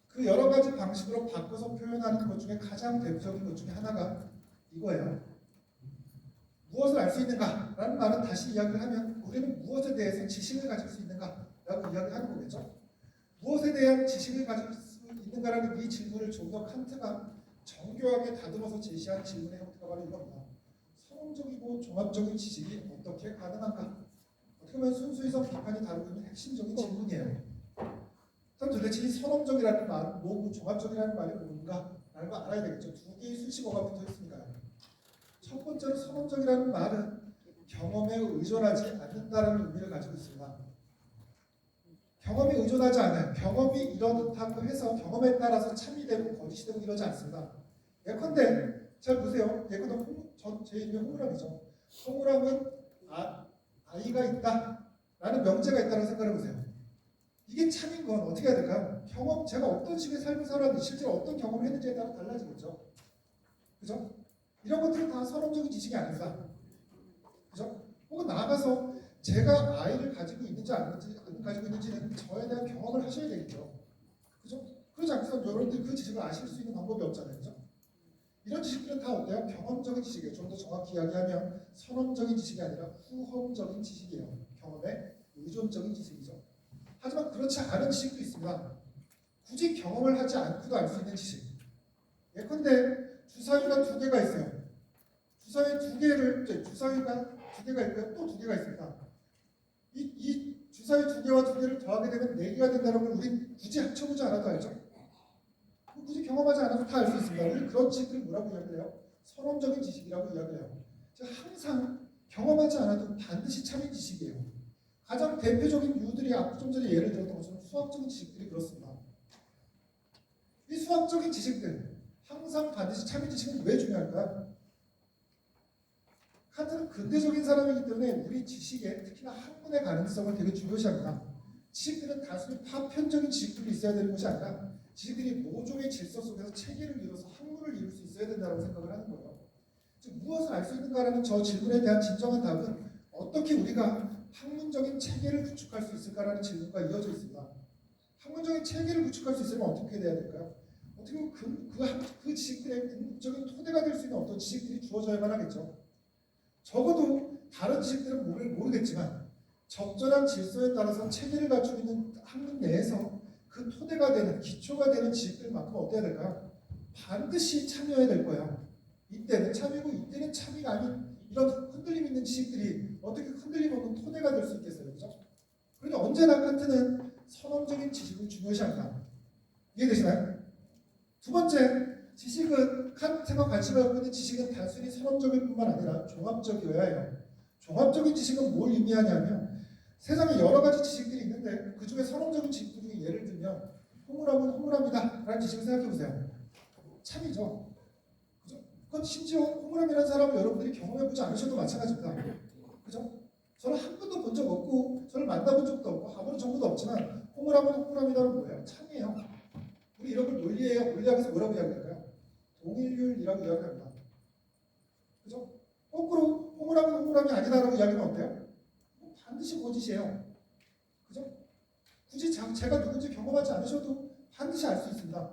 그 여러 가지 방식으로 바꿔서 표현하는 것 중에 가장 대표적인 것 중에 하나가 이거예요. 무엇을 알 수 있는가? 라는 말은 다시 이야기를 하면 우리는 무엇에 대해서 지식을 가질 수 있는가? 라고 이야기를 하는 거겠죠. 무엇에 대한 지식을 가질 수 있는가라는 이 질문을 좀 더 칸트가 정교하게 다듬어서 제시한 질문의 형태가 바로 이겁니다. 선험적이고 종합적인 지식이 어떻게 가능한가? 어떻게 보면 순수이성 비판이 다루고 있는 핵심적인 질문이에요. 그럼 도대체 이 선험적이라는 말, 뭐고 종합적이라는 말이 뭔가? 라는 걸 알아야 되겠죠. 두 개의 수식어가 붙어 있으니까요. 첫 번째로 선험적이라는 말은 경험에 의존하지 않는다라는 의미를 가지고 있습니다. 경험에 의존하지 않아요. 경험이 이렇다고 해서 경험에 따라서 참이 되고 거짓이 되고 이러지 않습니다. 예컨대 잘 보세요. 예컨대 제 이름이 홍우람이죠. 홍우람은 아이가 있다라는 명제가 있다고 생각해 보세요. 이게 참인 건 어떻게 해야 될까요? 경험, 제가 어떤 식의 삶을 살았는지 실제로 어떤 경험을 했는지에 따라 달라지겠죠. 그죠? 이런 것들은 다 선험적인 지식이 아닙니다. 그죠? 혹은 나아가서 제가 아이를 가지고 있는지 안 가지고 있는지는 저에 대한 경험을 하셔야 되겠죠. 그죠? 그렇지 않고서 여러분들이 그 지식을 아실 수 있는 방법이 없잖아요. 그죠? 이런 지식들은 다 어때요? 경험적인 지식이에요. 좀 더 정확히 이야기하면 선험적인 지식이 아니라 후험적인 지식이에요. 경험에 의존적인 지식이죠. 하지만 그렇지 않은 지식도 있습니다. 굳이 경험을 하지 않고도 알 수 있는 지식. 예컨대 주사위가 두 개가 있어요. 주사위가 두 개가 있고요. 또 두 개가 있습니다. 이 주사위 두 개와 두 개를 더하게 되면 네 개가 된다는 걸 우리 굳이 합쳐보지 않아도 알죠. 굳이 경험하지 않아도 다 알 수 있습니다. 우리 그런 지식들을 뭐라고 이야기를 해요? 선험적인 지식이라고 이야기를 해요. 항상 경험하지 않아도 반드시 참인 지식이에요. 가장 대표적인 이유들이 좀 전에 예를 들었던 것처럼 수학적인 지식들이 그렇습니다. 이 수학적인 지식들, 항상 반드시 참인 지식은 왜 중요할까요? 칸트는 근대적인 사람이기 때문에 우리 지식에 특히나 학문의 가능성을 되게 중요시합니다. 지식들은 단순히 파편적인 지식들이 있어야 되는 것이 아니라 지식들이 모종의 질서 속에서 체계를 이뤄서 학문을 이룰 수 있어야 된다고 생각을 하는 거예요. 즉 무엇을 알 수 있는가라는 저 질문에 대한 진정한 답은 어떻게 우리가 학문적인 체계를 구축할 수 있을까라는 질문과 이어져 있습니다. 학문적인 체계를 구축할 수 있으면 어떻게 돼야 될까요? 어떻게 보면 그 지식들의 궁극적인 토대가 될 수 있는 어떤 지식들이 주어져야만 하겠죠. 적어도 다른 지식들은 모르겠지만 적절한 질서에 따라서 체계를 갖추고 있는 학문 내에서 그 토대가 되는 기초가 되는 지식들만큼 어때야 될까요? 반드시 참여해야 될 거예요. 이때는 참이고 이때는 참이가 아닌 이런 흔들림 있는 지식들이 어떻게 흔들림 없는 토대가 될 수 있겠어요, 그렇죠? 그러니 언제나 칸트는 선험적인 지식을 중요시합니다. 이해되시나요? 두 번째, 지식은 칸트가 관심을 갖고 있는 지식은 단순히 선험적일 뿐만 아니라 종합적이어야 해요. 종합적인 지식은 뭘 의미하냐면 세상에 여러 가지 지식들이 있는데 그 중에 선언적인 지식들 중에 예를 들면 허물하면 허물합니다 라는 지식을 생각해 보세요. 참이죠. 그죠? 그건 심지어 허물함이라는 사람을 여러분들이 경험해보지 않으셔도 마찬가지입니다. 그죠? 저는 한 번도 본 적 없고 저를 만나본 적도 없고 아무런 정보도 없지만 허물하면 허물함이라는 뭐예요? 참이에요. 우리 이런 걸 논리학에서 뭐라고 이야기할까요? 동일률이라고 이야기합니다. 그죠? 거꾸로 허물하면 허물함이 아니다라고 이야기하면 어때요? 반드시 거짓이에요. 그죠? 굳이 제가 누군지 경험하지 않으셔도 반드시 알 수 있습니다.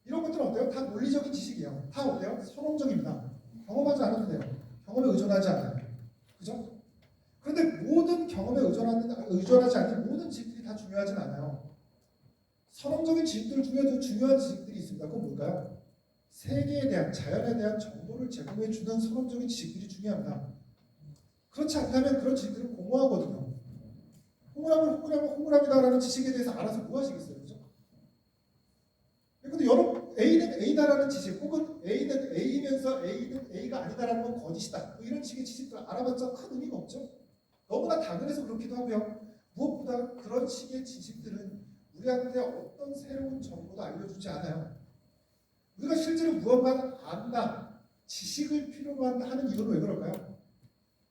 이런 것들은 어때요? 다 논리적인 지식이에요. 다 어때요? 선언적입니다. 경험하지 않아도 돼요. 경험에 의존하지 않아요. 그죠? 그런데 모든 경험에 의존하지 않는 모든 지식들이 다 중요하진 않아요. 선언적인 지식들 중에도 중요한 지식들이 있습니다. 그건 뭘까요? 세계에 대한, 자연에 대한 정보를 제공해 주는 선언적인 지식들이 중요합니다. 그렇지 않다면 그런 지식들은 공허하거든요. 허물함이다라는 지식에 대해서 알아서 뭐 하시겠어요? 그죠? 근데 여러분, A는 A다라는 지식, 혹은 A는 A면서 A는 A가 아니다라는 건 거짓이다. 뭐 이런 식의 지식들 알아봤자 큰 의미가 없죠. 너무나 당연해서 그렇기도 하고요. 무엇보다 그런 식의 지식들은 우리한테 어떤 새로운 정보도 알려주지 않아요. 우리가 실제로 무언가를 안다, 지식을 필요로 하는 이유는 왜 그럴까요?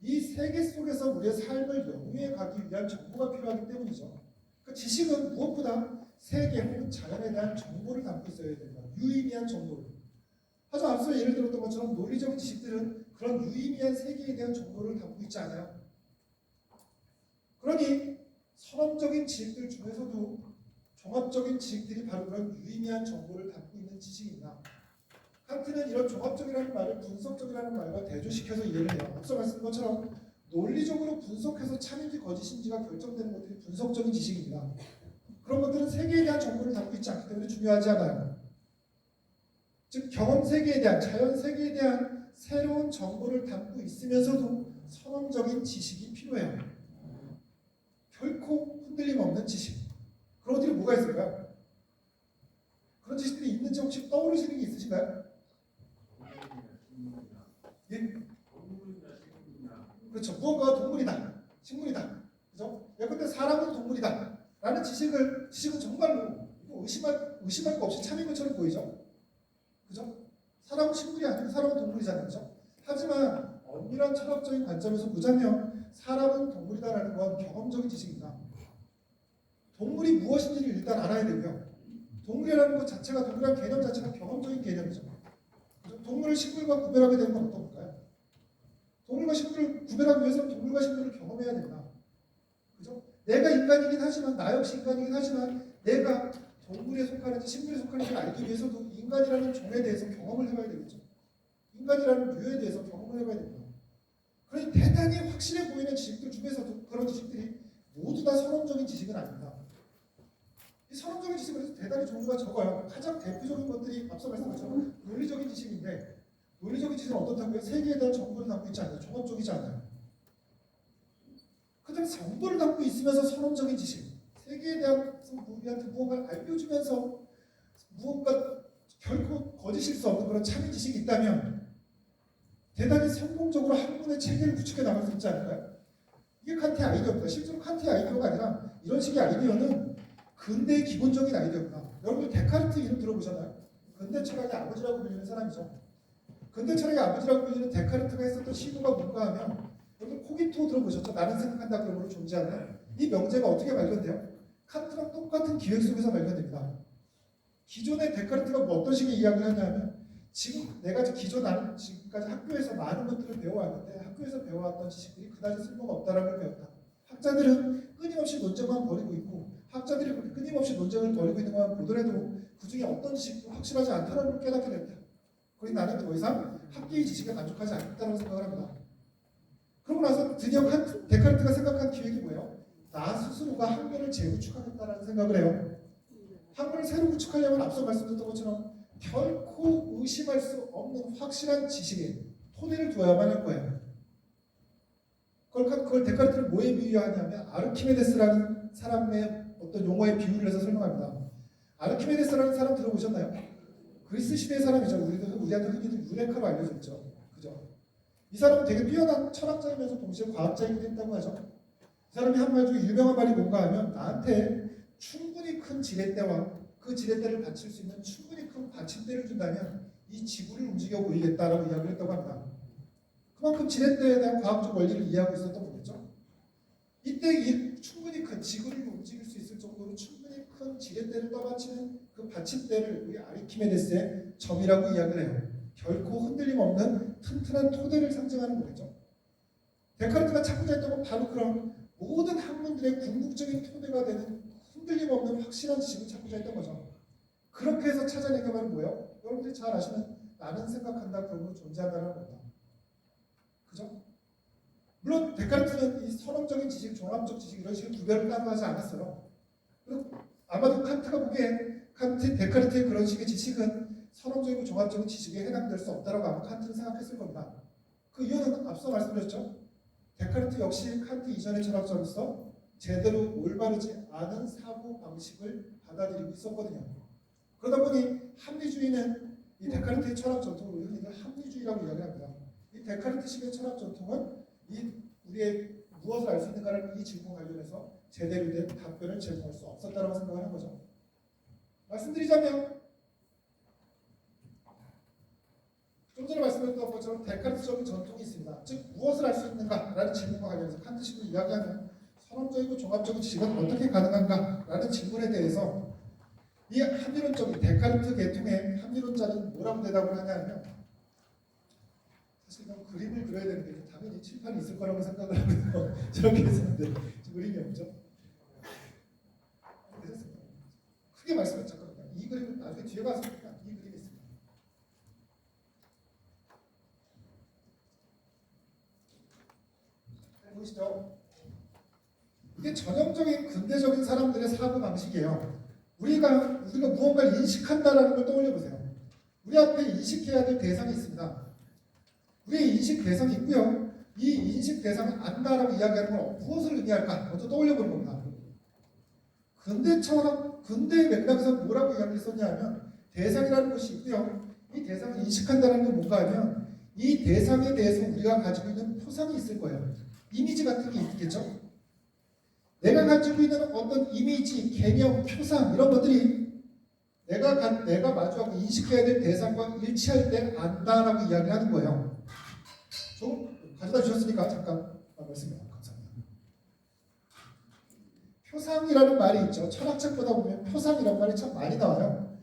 이 세계 속에서 우리의 삶을 영위해 가기 위한 정보가 필요하기 때문이죠. 그 지식은 무엇보다 세계 혹은 자연에 대한 정보를 담고 있어야 됩니다. 유의미한 정보를. 하지만 앞서 예를 들었던 것처럼 논리적인 지식들은 그런 유의미한 세계에 대한 정보를 담고 있지 않아요. 그러니 선언적인 지식들 중에서도 종합적인 지식들이 바로 그런 유의미한 정보를 담고 있는 지식입니다. 칸트는 이런 종합적이라는 말을 분석적이라는 말과 대조시켜서 이해를 해요. 앞서 말씀드린 것처럼 논리적으로 분석해서 참인지 거짓인지가 결정되는 것들이 분석적인 지식입니다. 그런 것들은 세계에 대한 정보를 담고 있지 않기 때문에 중요하지 않아요. 즉 경험 세계에 대한, 자연 세계에 대한 새로운 정보를 담고 있으면서도 선언적인 지식이 필요해요. 결코 흔들림 없는 지식. 그런 것들이 뭐가 있을까요? 그런 지식들이 있는지 혹시 떠오르시는 게 있으신가요? 예? 그렇죠. 무언가가 동물이다, 식물이다. 그죠? 예컨대 사람은 동물이다 라는 지식은 정말로 의심할 거 없이 참인 것처럼 보이죠? 그죠? 사람은 식물이 아니고 사람은 동물이잖아요. 그죠? 하지만 엄밀한 철학적인 관점에서 보자면 사람은 동물이다라는 건 경험적인 지식입니다. 동물이 무엇인지를 일단 알아야 되고요. 동물이라는 것 자체가, 동물이라는 개념 자체가 경험적인 개념이죠. 그죠? 동물을 식물과 구별하게 되는 건 어떤 걸까요? 동물과 식물을 구별하기 위해서는 동물과 식물을 경험해야 된다. 그죠? 내가 인간이긴 하지만, 나 역시 인간이긴 하지만 내가 동물에 속하는지 식물에 속하는지를 알기 위해서도 인간이라는 종에 대해서 경험을 해봐야 되겠죠. 인간이라는 류에 대해서 경험을 해봐야 됩니다. 그러니 대단히 확실해 보이는 지식들 중에서도 그런 지식들이 모두 다 선언적인 지식은 아닙니다. 이 선언적인 지식은 대단히 종류가 적어요. 가장 대표적인 것들이 앞서 말씀한 것처럼 논리적인 지식인데, 논리적인 지식은 어떻다고요? 세계에 대한 정보를 담고 있지 않아요. 종합적이지 않아요. 그다음에 정보를 담고 있으면서 선언적인 지식, 세계에 대한 우리한테 무언가를 알려주면서 무언가 결코 거짓일 수 없는 그런 참인 지식이 있다면 대단히 성공적으로 학문의 체계를 구축해 나갈 수 있지 않을까요? 이게 칸트의 아이디어입니다. 실제로 칸트의 아이디어가 아니라 이런 식의 아이디어는 근대의 기본적인 아이디어입니다. 여러분 데카르트 이름 들어보셨나요? 근대 철학의 아버지라고 불리는 사람이죠. 근대 철학의 아버지라고 불리는 데카르트가 했었던 시도가 뭔가 하면, 여러분 코기토 들어보셨죠? 나는 생각한다 그러므로 존재한다. 이 명제가 어떻게 발견돼요? 칸트랑 똑같은 기획 속에서 발견됩니다. 기존의 데카르트가 뭐 어떤 식의 이야기를 하냐면, 지금 내가 나는 지금까지 학교에서 많은 것들을 배워왔는데 학교에서 배워왔던 지식들이 그다지 쓸모가 없다라는 걸 배웠다. 학자들은 끊임없이 논쟁만 벌이고 있고, 학자들이 그렇게 끊임없이 논쟁을 벌이고 있는 것만 보더라도 그 중에 어떤 지식도 확실하지 않다는 걸 깨닫게 된다. 그러니 나는 더 이상 학계의 지식에 만족하지 않겠다는 생각을 합니다. 그러고 나서 드디어 데카르트가 생각한 기획이 뭐예요? 나 스스로가 학문을 재구축하겠다는 생각을 해요. 학문을 새로 구축하려면 앞서 말씀드렸던 것처럼 결코 의심할 수 없는 확실한 지식에 토대를 두어야만 할 거예요. 그걸 데카르트는 뭐에 비유하냐면 아르키메데스라는 사람의 어떤 용어에 비유를 해서 설명합니다. 아르키메데스라는 사람 들어보셨나요? 그리스 시대의 사람이죠. 우리한테 흔히들 유레카로 알려져 있죠. 그죠? 이 사람은 되게 뛰어난 철학자이면서 동시에 과학자이기도 했다고 하죠. 이 사람이 한 말 중에 유명한 말이 뭔가 하면 나한테 충분히 큰 지렛대와 그 지렛대를 받칠 수 있는 충분히 큰 받침대를 준다면 이 지구를 움직여 보이겠다라고 이야기를 했다고 합니다. 그만큼 지렛대에 대한 과학적 원리를 이해하고 있었던 거겠죠. 이때 이 충분히 큰 지구를 움직일 수 있을 정도로 충분히 큰 지렛대를 떠받치는 그 받침대를 우리 아르키메데스의 점이라고 이야기를 해요. 결코 흔들림 없는 튼튼한 토대를 상징하는 거겠죠. 데카르트가 찾고자 했던 건 바로 그런 모든 학문들의 궁극적인 토대가 되는 흔들림 없는 확실한 지식을 찾고자 했던 거죠. 그렇게 해서 찾아낸 게 바로 뭐예요? 여러분들이 잘 아시는 나는 생각한다 그러므로 존재한다는 겁니다. 그죠? 물론 데카르트는 이 선언적인 지식, 종합적 지식 이런 식의 구별을 따로 하지 않았어요. 그리고 아마도 칸트가 보기에 데카르트의 그런 식의 지식은 선언적이고 종합적인 지식에 해당될 수 없다라고 아마 칸트는 생각했을 겁니다. 그 이유는 앞서 말씀드렸죠. 데카르트 역시 칸트 이전의 철학자로서 제대로 올바르지 않은 사고 방식을 받아들이고 있었거든요. 그러다 보니 합리주의는 이 데카르트의 철학 전통을 흔히들 합리주의라고 이야기합니다. 이 데카르트식의 철학 전통은 이 우리의 무엇을 알 수 있는가라는 이 질문 관련해서 제대로 된 답변을 제공할 수 없었다고 생각하는 거죠. 말씀드리자면 좀 전에 말씀드렸던 것처럼 데카르트적인 전통이 있습니다. 즉 무엇을 알 수 있는가라는 질문과 관련해서 칸트식으로 이야기하면 선언적이고 종합적인 지식은 어떻게 가능한가라는 질문에 대해서 이 합리론적인 데카르트 계통의 합리론자는 뭐라고 대답을 하냐면 사실 좀 그림을 그려야 되는데 당연히 칠판이 있을 거라고 생각을 하고 저렇게 했었는데 지금 그림이 없죠. 크게 말씀했죠. 이 그림은 나중에 뒤에 가서 이 그림이 있습니다. 보이시죠? 이게 전형적인 근대적인 사람들의 사고 방식이에요. 우리가 무언가를 인식한다라는 걸 떠올려 보세요. 우리 앞에 인식해야 될 대상이 있습니다. 우리의 인식 대상이 있고요. 이 인식 대상을 안다라고 이야기하는 건 무엇을 의미할까? 먼저 떠올려 보는 겁니다. 근대 맥락에서 뭐라고 이야기했었냐 하면 대상이라는 것이 있고요. 이 대상을 인식한다는 건 뭔가 하면 이 대상에 대해서 우리가 가지고 있는 표상이 있을 거예요. 이미지 같은 게 있겠죠? 내가 가지고 있는 어떤 이미지, 개념, 표상 이런 것들이 내가 마주하고 인식해야 될 대상과 일치할 때 안다라고 이야기를 하는 거예요. 좀 가져다 주셨으니까 잠깐 말씀드립니다. 감사합니다. 표상이라는 말이 있죠. 철학책 보다 보면 표상이라는 말이 참 많이 나와요.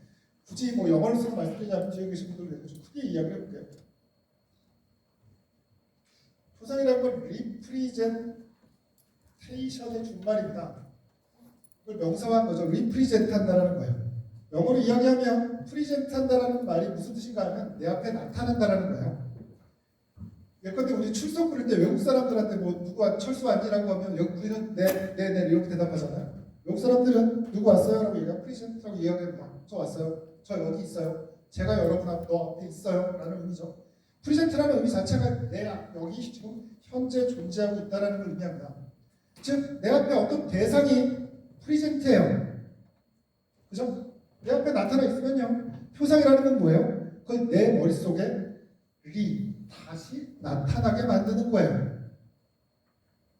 굳이 뭐 영어로 써서 말씀드리자면 뒤에 계신 분들을 위해서 좀 크게 이야기를 해볼게요. 표상이라는 건 리프리젠테이션의 준말입니다. 그걸 명사화한 거죠. 리프리젠트한다라는 거예요. 영어로 이야기하면 프리젠트한다라는 말이 무슨 뜻인가 하면 내 앞에 나타난다라는 거예요. 예컨대 우리 출석 부를 때 외국 사람들한테 뭐 누가 철수 왔니라고 하면 우리는 네 이렇게 대답하잖아요. 외국 사람들은 누구 왔어요? 라고 얘기하면 프리젠트라고 이야기합니다. 저 왔어요. 저 여기 있어요. 제가 여러분 너 앞에 있어요. 라는 의미죠. 프리젠트라는 의미 자체가 내 여기 지금 현재 존재하고 있다는 걸 의미합니다. 즉 내 앞에 어떤 대상이 프리젠트예요. 그죠? 내 앞에 나타나 있으면요. 표상이라는 건 뭐예요? 그건 내 머릿속에 다시 나타나게 만드는 거예요.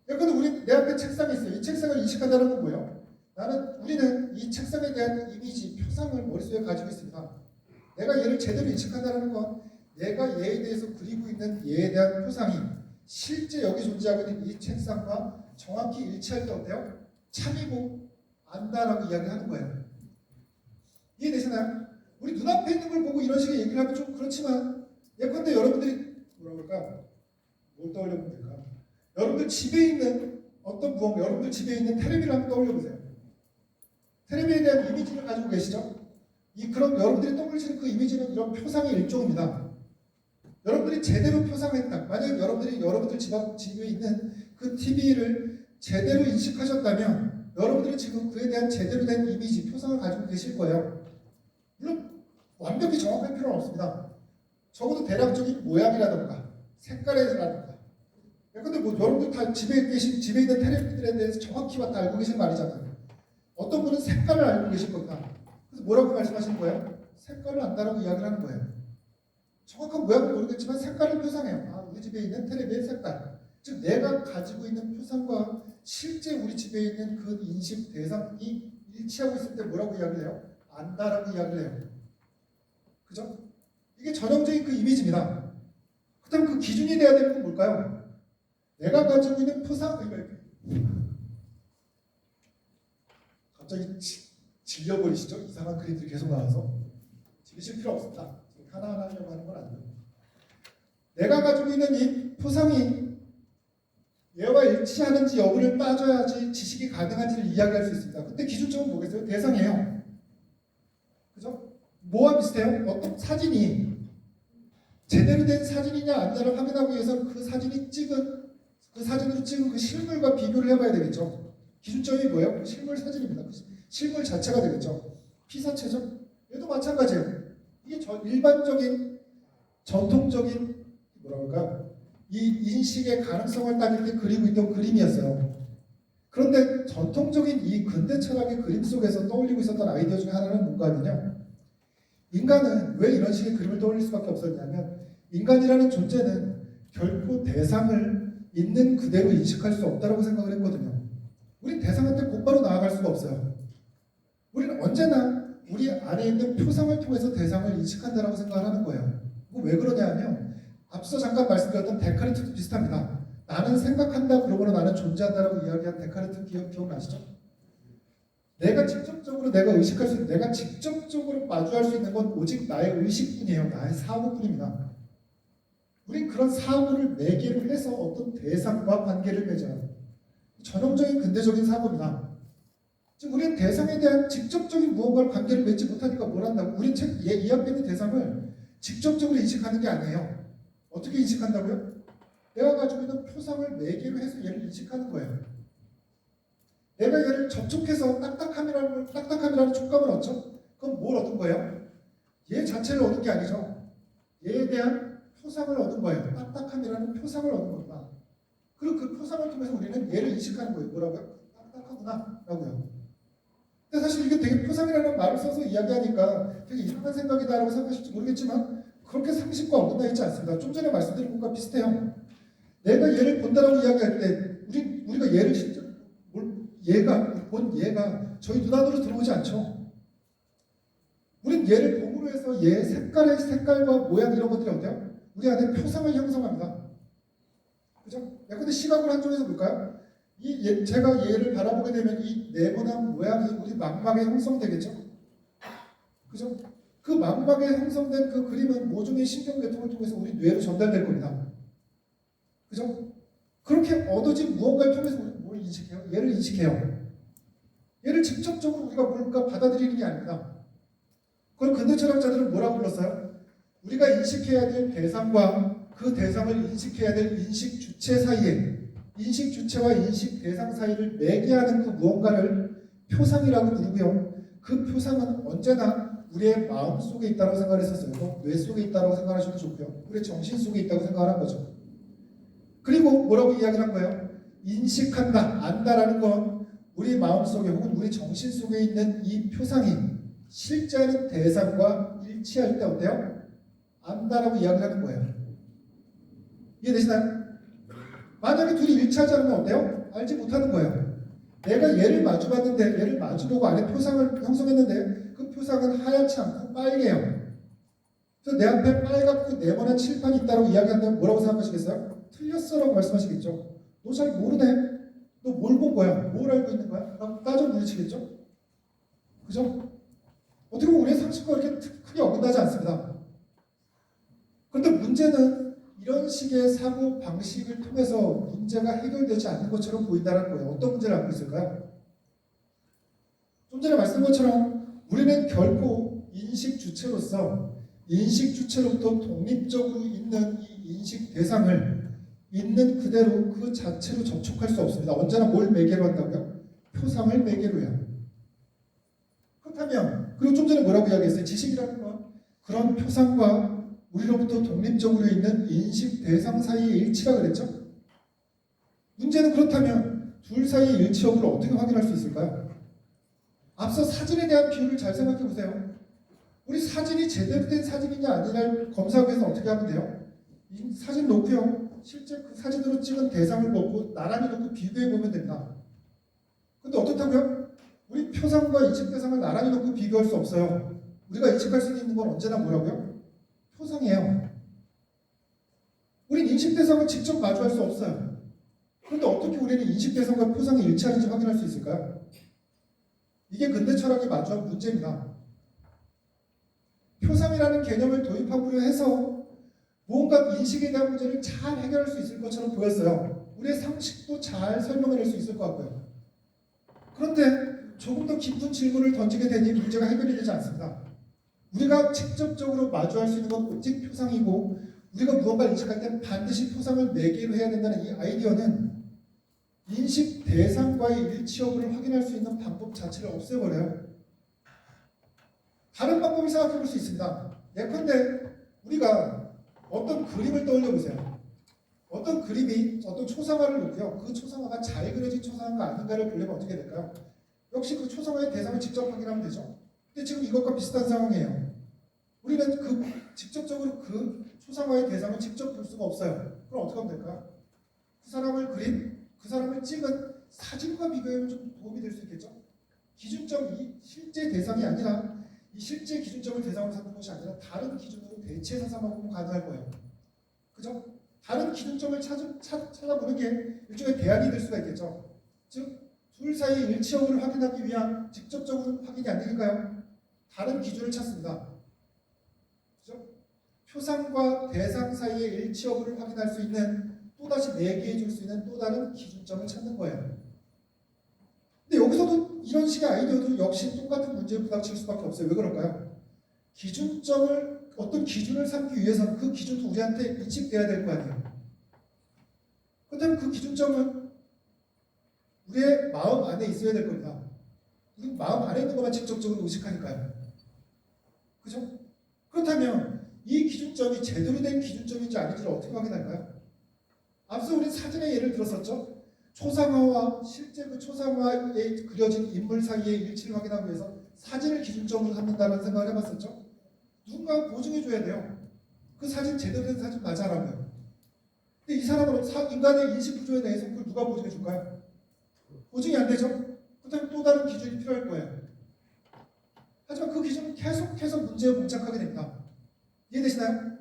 예컨대 내 앞에 책상이 있어요. 이 책상을 인식한다는 건 뭐예요? 우리는 이 책상에 대한 이미지, 표상을 머릿속에 가지고 있습니다. 내가 얘를 제대로 인식한다는 건 내가 얘에 대해서 그리고 있는 얘에 대한 표상이 실제 여기 존재하고 있는 이 책상과 정확히 일치할 때 어때요? 참이고 안다라고 이야기하는 거예요. 이해되시나요? 우리 눈앞에 있는 걸 보고 이런 식의 얘기를 하면 좀 그렇지만 예컨대 여러분들이 뭘 떠올려보면 될까? 여러분들 집에 있는 어떤 무언가, 여러분들 집에 있는 텔레비를 한번 떠올려보세요. 텔레비에 대한 이미지를 가지고 계시죠? 그럼 여러분들이 떠올리시는 그 이미지는 이런 표상의 일종입니다. 여러분들이 제대로 표상했다. 만약에 여러분들 집에 있는 그 TV를 제대로 인식하셨다면 여러분들은 지금 그에 대한 제대로 된 이미지, 표상을 가지고 계실 거예요. 물론 완벽히 정확할 필요는 없습니다. 적어도 대략적인 모양이라든가 색깔이라든가. 근데 뭐 여러분들 다 집에 있는 텔레비들에 대해서 정확히 다 알고 계신 거 아니잖아요. 어떤 분은 색깔을 알고 계실 겁니다. 그래서 뭐라고 말씀하시는 거예요? 색깔을 안다라고 이야기를 하는 거예요. 정확한 모양은 모르겠지만 색깔을 표상해요. 우리 집에 있는 텔레비의 색깔. 즉 내가 가지고 있는 표상과 실제 우리 집에 있는 그 인식 대상이 일치하고 있을 때 뭐라고 이야기를 해요? 안다라고 이야기를 해요. 그죠? 이게 전형적인 그 이미지입니다. 그다음 그 기준이 돼야 되는 건 뭘까요? 내가 가지고 있는 갑자기 질려버리시죠? 이상한 그림들이 계속 나와서 질리실 필요 없습니다. 하나하나 하려고 하는 건 아니에요. 내가 가지고 있는 이 표상이 얘와 일치하는지 여부를 따져야지 지식이 가능한지를 이야기할 수 있습니다. 그때 기준점은 뭐겠어요? 대상이에요. 그죠? 뭐와 비슷해요? 어떤 사진이 제대로 된 사진이냐 아니냐를 확인하기 위해서 그 사진으로 찍은 그 실물과 비교를 해봐야 되겠죠. 기준점이 뭐예요? 실물 사진입니다. 실물 자체가 되겠죠. 피사체죠? 얘도 마찬가지예요. 이게 일반적인 전통적인 뭐라고 할까요? 이 인식의 가능성을 따질 때 그리고 있던 그림이었어요. 그런데 전통적인 이 근대 철학의 그림 속에서 떠올리고 있었던 아이디어 중에 하나는 뭔가 하면요. 인간은 왜 이런 식의 그림을 떠올릴 수밖에 없었냐면 인간이라는 존재는 결코 대상을 있는 그대로 인식할 수 없다고 생각을 했거든요. 우린 대상한테 곧바로 나아갈 수가 없어요. 우리는 언제나 우리 안에 있는 표상을 통해서 대상을 인식한다고 생각을 하는 거예요. 왜 그러냐면 앞서 잠깐 말씀드렸던 데카르트도 비슷합니다. 나는 생각한다 그러므로 나는 존재한다라고 이야기한 데카르트 기억나시죠? 내가 직접적으로 내가 의식할 수 있는, 내가 직접적으로 마주할 수 있는 건 오직 나의 의식뿐이에요. 나의 사고뿐입니다. 우린 그런 사고를 매개로 해서 어떤 대상과 관계를 맺어요. 전형적인 근대적인 사고입니다. 지금 우리는 대상에 대한 직접적인 무언가를 관계를 맺지 못하니까 뭘 한다고? 우린 이 앞에 있는 대상을 직접적으로 인식하는 게 아니에요. 어떻게 인식한다고요? 내가 가지고 있는 표상을 매개로 해서 얘를 인식하는 거예요. 내가 얘를 접촉해서 딱딱함이라는 촉감을 얻죠? 그럼 뭘 얻은 거예요? 얘 자체를 얻은 게 아니죠. 얘에 대한 표상을 얻은 거예요. 딱딱함이라는 표상을 얻은 겁니다. 그리고 그 표상을 통해서 우리는 얘를 인식하는 거예요. 뭐라고요? 딱딱하구나 라고요. 근데 사실 이게 되게 표상이라는 말을 써서 이야기하니까 되게 이상한 생각이다라고 생각하실지 모르겠지만 그렇게 상식과 어긋나 있지 않습니다. 좀 전에 말씀드린 것과 비슷해요. 내가 얘를 본다라고 이야기할 때 우리가 얘를 진짜 얘가 저희 눈 안으로 들어오지 않죠. 우린 얘를 봄으로 해서 얘 색깔과 모양 이런 것들이 어때요? 우리 안에 표상을 형성합니다. 그죠? 근데 시각을 한쪽에서 볼까요? 제가 얘를 바라보게 되면 이 네모난 모양이 우리 망막에 형성되겠죠? 그죠? 그 망막에 형성된 그 그림은 모종의 신경계통을 통해서 우리 뇌로 전달될 겁니다. 그죠? 그렇게 얻어진 무언가를 통해서 우리는 뭘 인식해요? 얘를 인식해요. 얘를 직접적으로 우리가 뭘까 받아들이는 게 아닙니다. 그걸 근대 철학자들은 뭐라고 불렀어요? 우리가 인식해야 될 대상과 그 대상을 인식해야 될 인식 주체 사이에 인식 주체와 인식 대상 사이를 매개하는 그 무언가를 표상이라고 부르고요. 그 표상은 언제나 우리의 마음 속에 있다고 생각했었어요. 뇌 속에 있다고 생각하셔도 좋고요. 우리의 정신 속에 있다고 생각을 한 거죠. 그리고 뭐라고 이야기를 한 거예요? 인식한다, 안다라는 건 우리 마음 속에 혹은 우리 정신 속에 있는 이 표상이 실제하는 대상과 일치할 때 어때요? 안다라고 이야기를 하는 거예요. 이해되시나요? 만약에 둘이 일치하지 않으면 어때요? 알지 못하는 거예요. 내가 얘를 마주봤는데 얘를 마주보고 안에 표상을 형성했는데 그 표상은 하얗지 않고 빨개요. 그래서 내 앞에 빨갛고 네모난 칠판이 있다고 이야기한다면 뭐라고 생각하시겠어요? 틀렸어라고 말씀하시겠죠. 너 잘 모르네. 너 뭘 본 거야? 뭘 알고 있는 거야? 라고 따져 물으시겠죠. 그죠? 어떻게 보면 우리의 상식과 이렇게 크게 어긋나지 않습니다. 그런데 문제는 이런 식의 사고 방식을 통해서 문제가 해결되지 않는 것처럼 보인다는 거예요. 어떤 문제를 안고 있을까요? 좀 전에 말씀드린 것처럼 우리는 결코 인식 주체로부터 독립적으로 있는 이 인식 대상을 있는 그대로 그 자체로 접촉할 수 없습니다. 언제나 뭘 매개로 한다고요? 표상을 매개로 해요. 그렇다면 그리고 좀 전에 뭐라고 이야기했어요? 지식이라는 건 그런 표상과 우리로부터 독립적으로 있는 인식 대상 사이의 일치라 그랬죠? 문제는 그렇다면 둘 사이의 일치 여부를 어떻게 확인할 수 있을까요? 앞서 사진에 대한 비유를 잘 생각해 보세요. 우리 사진이 제대로 된 사진이냐 아니냐를 검사하기 위해서 어떻게 하면 돼요? 이 사진 놓고요. 실제 그 사진으로 찍은 대상을 놓고 나란히 놓고 비교해 보면 됩니다. 근데 어떻다고요? 우리 표상과 인식 대상을 나란히 놓고 비교할 수 없어요. 우리가 인식할 수 있는 건 언제나 뭐라고요? 표상이에요. 우린 인식 대상을 직접 마주할 수 없어요. 그런데 어떻게 우리는 인식 대상과 표상이 일치하는지 확인할 수 있을까요? 이게 근대 철학이 마주한 문제입니다. 표상이라는 개념을 도입하고려 해서 무언가 인식에 대한 문제를 잘 해결할 수 있을 것처럼 보였어요. 우리의 상식도 잘 설명해낼 수 있을 것 같고요. 그런데 조금 더 깊은 질문을 던지게 되니 문제가 해결이 되지 않습니다. 우리가 직접적으로 마주할 수 있는 건 오직 표상이고 우리가 무언가를 인식할 때 반드시 표상을 매개로 해야 된다는 이 아이디어는 인식 대상과의 일치 여부를 확인할 수 있는 방법 자체를 없애버려요. 다른 방법을 생각해 볼 수 있습니다. 예컨대 우리가 어떤 그림을 떠올려 보세요. 어떤 그림이 어떤 초상화를 놓고요. 그 초상화가 잘 그려진 초상화가 아닌가를 보려면 어떻게 될까요? 역시 그 초상화의 대상을 직접 확인하면 되죠. 근데 지금 이것과 비슷한 상황이에요. 우리는 직접적으로 그 초상화의 대상을 직접 볼 수가 없어요. 그럼 어떻게 하면 될까요? 그 사람을 그린, 그 사람을 찍은 사진과 비교하면 좀 도움이 될 수 있겠죠? 기준점이 실제 대상이 아니라 이 실제 기준점을 대상으로 삼는 것이 아니라 다른 기준으로 대체해서 삼아보면 가능할 거예요. 그죠? 다른 기준점을 찾아보는 게 일종의 대안이 될 수가 있겠죠. 즉, 둘 사이의 일치 여부를 확인하기 위한 직접적으로 확인이 안 되니까요. 다른 기준을 찾습니다. 그죠? 표상과 대상 사이의 일치 여부를 확인할 수 있는 또다시 매개해 줄 수 있는 또 다른 기준점을 찾는 거예요. 근데 여기서도 이런 식의 아이디어도 역시 똑같은 문제에 부닥칠 수밖에 없어요. 왜 그럴까요? 기준점을 어떤 기준을 삼기 위해서는 그 기준도 우리한테 인식돼야 될 거 아니에요. 그렇다면 그 기준점은 우리의 마음 안에 있어야 될 겁니다. 우리 마음 안에 있는 것만 직접적으로 의식하니까요. 그죠? 그렇다면 이 기준점이 제대로 된 기준점인지 아닌지를 어떻게 확인할까요? 앞서 우리 사진의 예를 들었었죠. 초상화와 실제 그 초상화에 그려진 인물 사이의 일치를 확인하기 위해서 사진을 기준점으로 삼는다는 생각을 해봤었죠. 누군가 보증해줘야 돼요. 그 사진 제대로 된 사진 맞아라고요. 근데 이 사람은 인간의 인식 구조에 대해서 그걸 누가 보증해줄까요? 보증이 안 되죠? 그렇다면 또 다른 기준이 필요할 거예요. 하지만 그 기준은 계속해서 문제에 봉착하게 됩니다. 이해되시나요?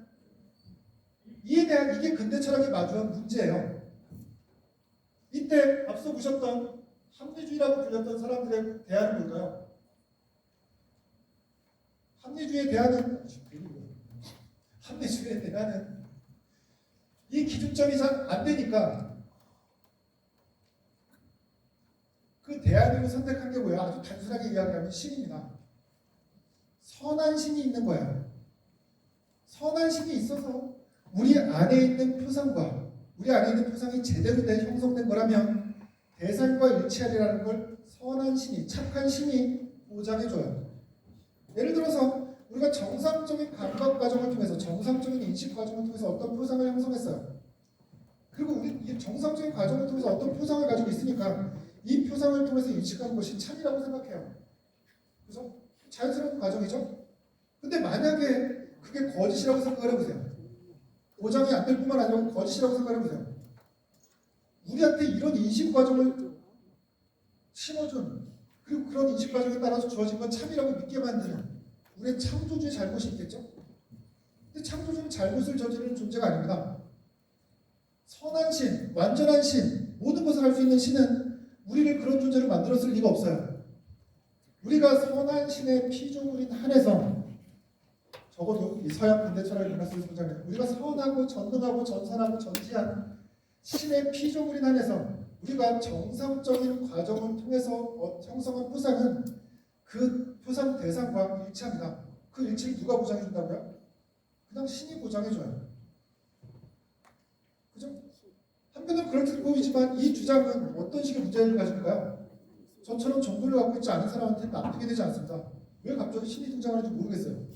이에 대한 이게 근대 철학이 마주한 문제예요. 이때 앞서 보셨던 합리주의라고 불렸던 사람들의 대안은 뭘까요? 합리주의의 대안은 이 기준점이 잘 안 되니까 그 대안을 선택한 게 뭐야? 아주 단순하게 이야기하면 신입니다. 선한 신이 있는 거예요. 선한 신이 있어서 우리 안에 있는 표상과 우리 안에 있는 표상이 제대로 형성된 거라면 대상과 일치하리라는 걸 선한 신이, 착한 신이 보장해줘요. 예를 들어서 우리가 정상적인 감각 과정을 통해서 정상적인 인식 과정을 통해서 어떤 표상을 형성했어요. 그리고 우리 이 정상적인 과정을 통해서 어떤 표상을 가지고 있으니까 이 표상을 통해서 인식하는 것이 참이라고 생각해요. 그래서 자연스러운 과정이죠. 근데 만약에 그게 거짓이라고 생각을 해보세요. 보장이 안 될 뿐만 아니라 거짓이라고 생각을 해보세요. 우리한테 이런 인식 과정을 심어준 그리고 그런 인식 과정에 따라서 주어진 건 참이라고 믿게 만드는 우리의 창조주의 잘못이 있겠죠? 근데 창조주는 잘못을 저지르는 존재가 아닙니다. 선한 신, 완전한 신, 모든 것을 할 수 있는 신은 우리를 그런 존재로 만들었을 리가 없어요. 우리가 선한 신의 피조물인 한에서 적어도 이 서양 근대 철학의 문화 속에서 보자면 우리가 선하고 전능하고 전선하고 전지한 신의 피조물인 한에서 우리가 정상적인 과정을 통해서 형성한 표상은 그 표상 대상과 일치합니다. 그 일치를 누가 보장해 준다고요? 그냥 신이 보장해 줘요. 그죠? 한편으로 그렇게 보이지만 이 주장은 어떤 식의 문제를 가질까요? 저처럼 정보를 갖고 있지 않은 사람한테는 납득이 되지 않습니다. 왜 갑자기 신이 등장하는지 모르겠어요.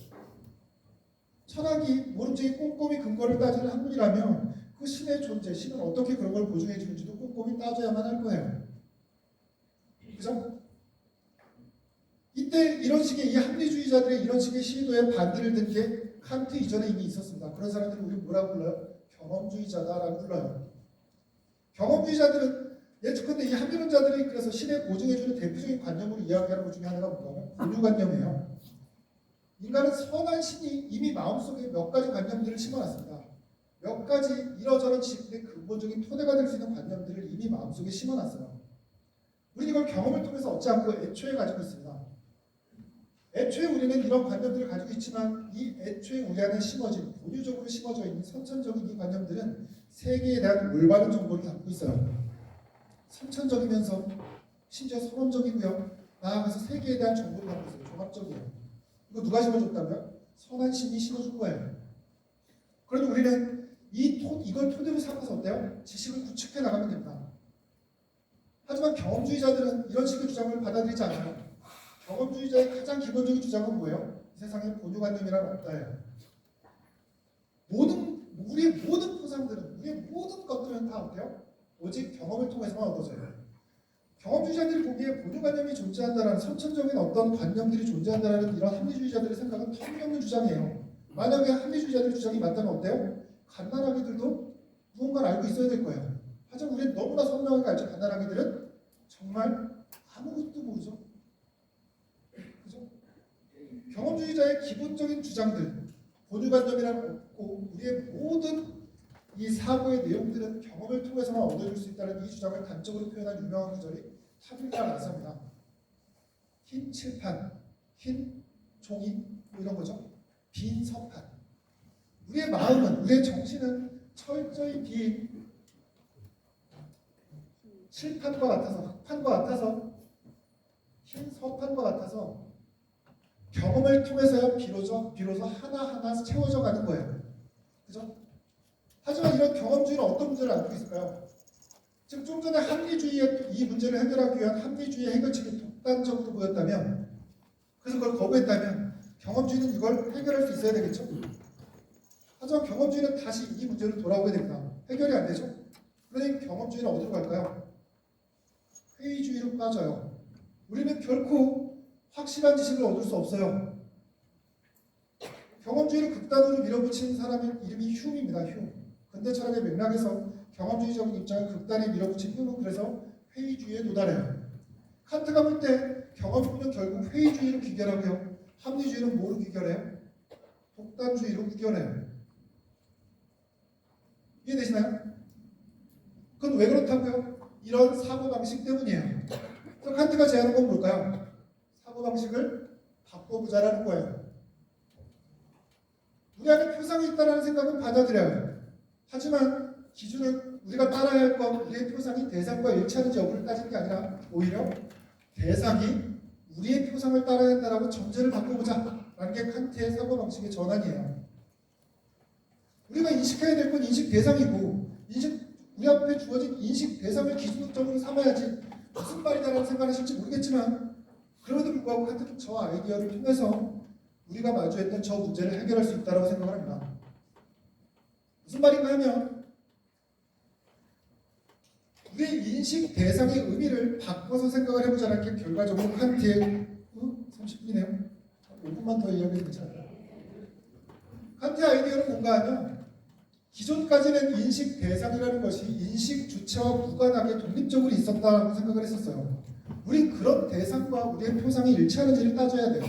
철학이 모름지기 꼼꼼히 근거를 따지는 학문이라면 그 신의 존재, 신은 어떻게 그런 걸 보증해 주는지도 꼼꼼히 따져야만 할 거예요. 그죠? 이때 이런 식의 이 합리주의자들의 이런 식의 시도에 반대를 든 게 칸트 이전에 이미 있었습니다. 그런 사람들을 우리 뭐라고 불러요? 경험주의자다라고 불러요. 경험주의자들은 예측컨대 이 합리론자들이 그래서 신에 보증해주는 대표적인 관념으로 이야기하는 것 중에 하나가 뭔가 본유관념이에요. 인간은 선한 신이 이미 마음속에 몇 가지 관념들을 심어놨습니다. 몇 가지 이러저런 지식의 근본적인 토대가 될 수 있는 관념들을 이미 마음속에 심어놨어요. 우리는 이걸 경험을 통해서 얻지 않고 애초에 가지고 있습니다. 애초에 우리는 이런 관념들을 가지고 있지만 이 애초에 우리 안에 심어진 본유적으로 심어져 있는 선천적인 이 관념들은 세계에 대한 올바른 정보를 담고 있어요. 선천적이면서 심지어 선언적이고요. 나아가서 세계에 대한 정보를 담고 있어요. 종합적이에요. 이거 누가 심어줬다고요? 선한 신이 심어준 거예요. 그러니 우리는 이걸 토대로 삼아서 어때요? 지식을 구축해 나가면 됩니다. 하지만 경험주의자들은 이런 식의 주장을 받아들이지 않아요. 경험주의자의 가장 기본적인 주장은 뭐예요? 이 세상에 본유관념이란 없다예요. 우리의 모든 포상들은, 우리의 모든 것들은 다 어때요? 오직 경험을 통해서만 얻어져요. 경험주의자들이 보기에 본유관념이 존재한다는 선천적인 어떤 관념들이 존재한다는 이런 합리주의자들의 생각은 터무니없는 주장이에요. 만약에 합리주의자들의 주장이 맞다면 어때요? 갓난아기들도 무언가를 알고 있어야 될 거예요. 하지만 우리는 너무나 선명하게 알죠. 갓난아기들은 정말 아무것도 모르죠. 그죠? 경험주의자의 기본적인 주장들, 본유관념이란 없고 우리의 모든 이 사고의 내용들은 경험을 통해서만 얻어질 수 있다는 이 주장을 단적으로 표현한 유명한 구절이 타블라 라사입니다. 흰 칠판, 흰 종이 뭐 이런 거죠. 빈 서판. 우리의 마음은, 우리의 정신은 철저히 빈 칠판과 같아서, 흑판과 같아서, 흰 서판과 같아서 경험을 통해서야 비로소 하나하나 채워져 가는 거예요. 그죠? 하지만 이런 경험주의는 어떤 문제를 안고 있을까요? 지금 좀 전에 합리주의의 이 문제를 해결하기 위한 합리주의의 해결책이 독단적으로 보였다면, 그래서 그걸 거부했다면 경험주의는 이걸 해결할 수 있어야 되겠죠? 하지만 경험주의는 다시 이 문제로 돌아오게 됩니다. 해결이 안 되죠? 그러니 경험주의는 어디로 갈까요? 회의주의로 빠져요. 우리는 결코 확실한 지식을 얻을 수 없어요. 경험주의를 극단으로 밀어붙인 사람의 이름이 휴입니다. 휴. 근대 철학의 맥락에서 경험주의적인 입장을 극단에 밀어붙인 휴는 그래서 회의주의에 도달해요. 칸트가 볼 때 경험주의는 결국 회의주의로 귀결하고요. 합리주의는 뭐로 귀결해요? 독단주의로 귀결해요. 이해되시나요? 그건 왜 그렇다고요? 이런 사고방식 때문이에요. 그래서 칸트가 제안한 건 뭘까요? 사고방식을 바꿔보자라는 거예요. 우리 안에 표상이 있다는 생각은 받아들여요. 하지만 기준은 우리가 따라야 할 건 우리의 표상이 대상과 일치하는지 여부를 따지는 게 아니라 오히려 대상이 우리의 표상을 따라야 한다라고 전제를 바꿔보자 라는 게 칸트의 사고방식의 전환이에요. 우리가 인식해야 될 건 인식 대상이고 우리 앞에 주어진 인식 대상을 기준점으로 삼아야지 무슨 말이다라는 생각을 하실지 모르겠지만 그럼에도 불구하고 칸트는 저 아이디어를 통해서 우리가 마주했던 저 문제를 해결할 수 있다고 생각을 합니다. 무슨 말인가 하면 우리의 인식 대상의 의미를 바꿔서 생각을 해보자는 게 결과적으로 칸트의 30분이네요. 5분만 더 이야기해도 괜찮아요. 칸트의 아이디어는 뭔가 하면 기존까지는 인식 대상이라는 것이 인식 주체와 무관하게 독립적으로 있었다고 생각을 했었어요. 우린 그런 대상과 우리의 표상이 일치하는지를 따져야 돼요.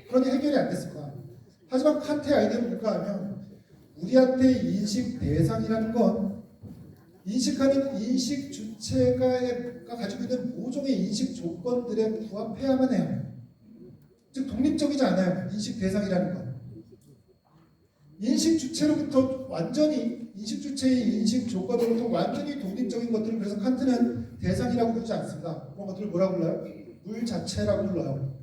그러니 해결이 안 됐습니다. 하지만 칸트의 아이디어는 뭔가 하면 우리한테 인식 대상이라는 건 인식하는 인식 주체가 가지고 있는 모종의 인식 조건들에 부합해야만 해요. 즉 독립적이지 않아요. 인식 대상이라는 건. 인식 주체로부터 완전히 인식 주체의 인식 조건으로부터 완전히 독립적인 것들을 그래서 칸트는 대상이라고 부르지 않습니다. 그런 것들을 뭐라고 불러요? 물 자체라고 불러요.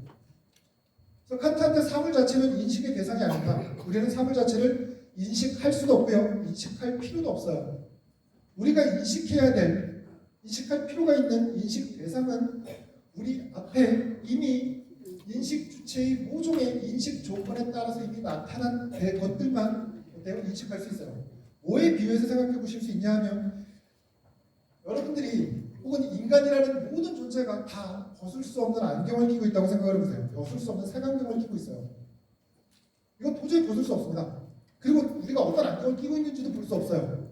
그래서 칸트한테 사물 자체는 인식의 대상이 아닙니다. 우리는 사물 자체를 인식할 수도 없고요. 인식할 필요도 없어요. 우리가 인식할 필요가 있는 인식 대상은 우리 앞에 이미 인식 주체의 모종의 인식 조건에 따라서 이미 나타난 것들만 인식할 수 있어요. 뭐에 비유해서 생각해 보실 수 있냐 하면 여러분들이 혹은 인간이라는 모든 존재가 다 벗을 수 없는 안경을 끼고 있다고 생각을 해보세요. 벗을 수 없는 색안경을 끼고 있어요. 이건 도저히 벗을 수 없습니다. 그리고 우리가 어떤 안경을 끼고 있는지도 볼 수 없어요.